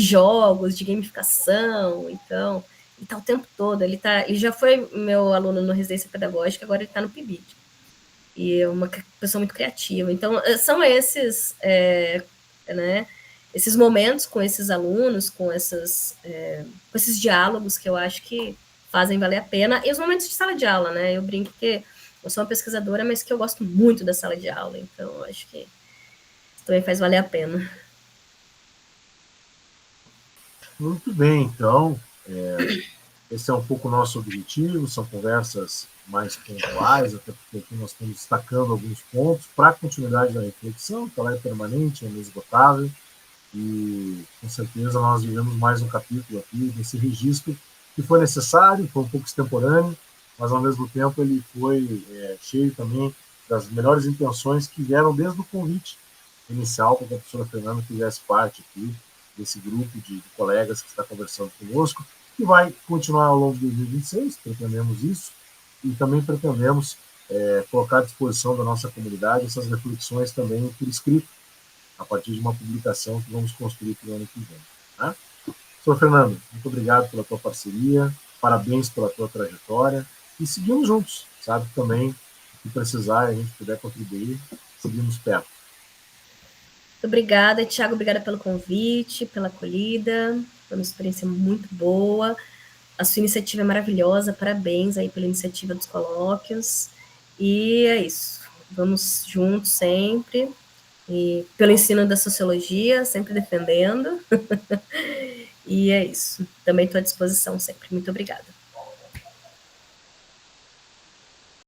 jogos, de gamificação. Então, ele está o tempo todo. Ele já foi meu aluno no Residência Pedagógica, agora ele está no PIBID. E é uma pessoa muito criativa. Então, são esses, né, esses momentos com esses alunos, com esses diálogos que eu acho que fazem valer a pena. E os momentos de sala de aula, né? Eu brinco que eu sou uma pesquisadora, mas que eu gosto muito da sala de aula. Então, eu acho que isso também faz valer a pena. Muito bem, então, esse é um pouco o nosso objetivo, são conversas mais pontuais, até porque aqui nós estamos destacando alguns pontos para a continuidade da reflexão, que ela é permanente, é inesgotável, e com certeza nós vivemos mais um capítulo aqui desse registro que foi necessário, foi um pouco extemporâneo, mas ao mesmo tempo ele foi cheio também das melhores intenções que vieram desde o convite inicial para que a professora Fernanda fizesse parte aqui desse grupo de colegas que está conversando conosco. que vai continuar ao longo de 2026, pretendemos isso, e também pretendemos colocar à disposição da nossa comunidade essas reflexões também por escrito, a partir de uma publicação que vamos construir para o ano que vem. Tá? Sr. Fernando, muito obrigado pela tua parceria, parabéns pela tua trajetória, e seguimos juntos, sabe? Também, se precisar, a gente puder contribuir, seguimos perto. Obrigada, Thiago, obrigada pelo convite, pela acolhida, foi uma experiência muito boa. A sua iniciativa é maravilhosa, parabéns aí pela iniciativa dos colóquios. E é isso, vamos juntos sempre, e pelo ensino da sociologia, sempre defendendo. E é isso, também estou à disposição sempre. Muito obrigada.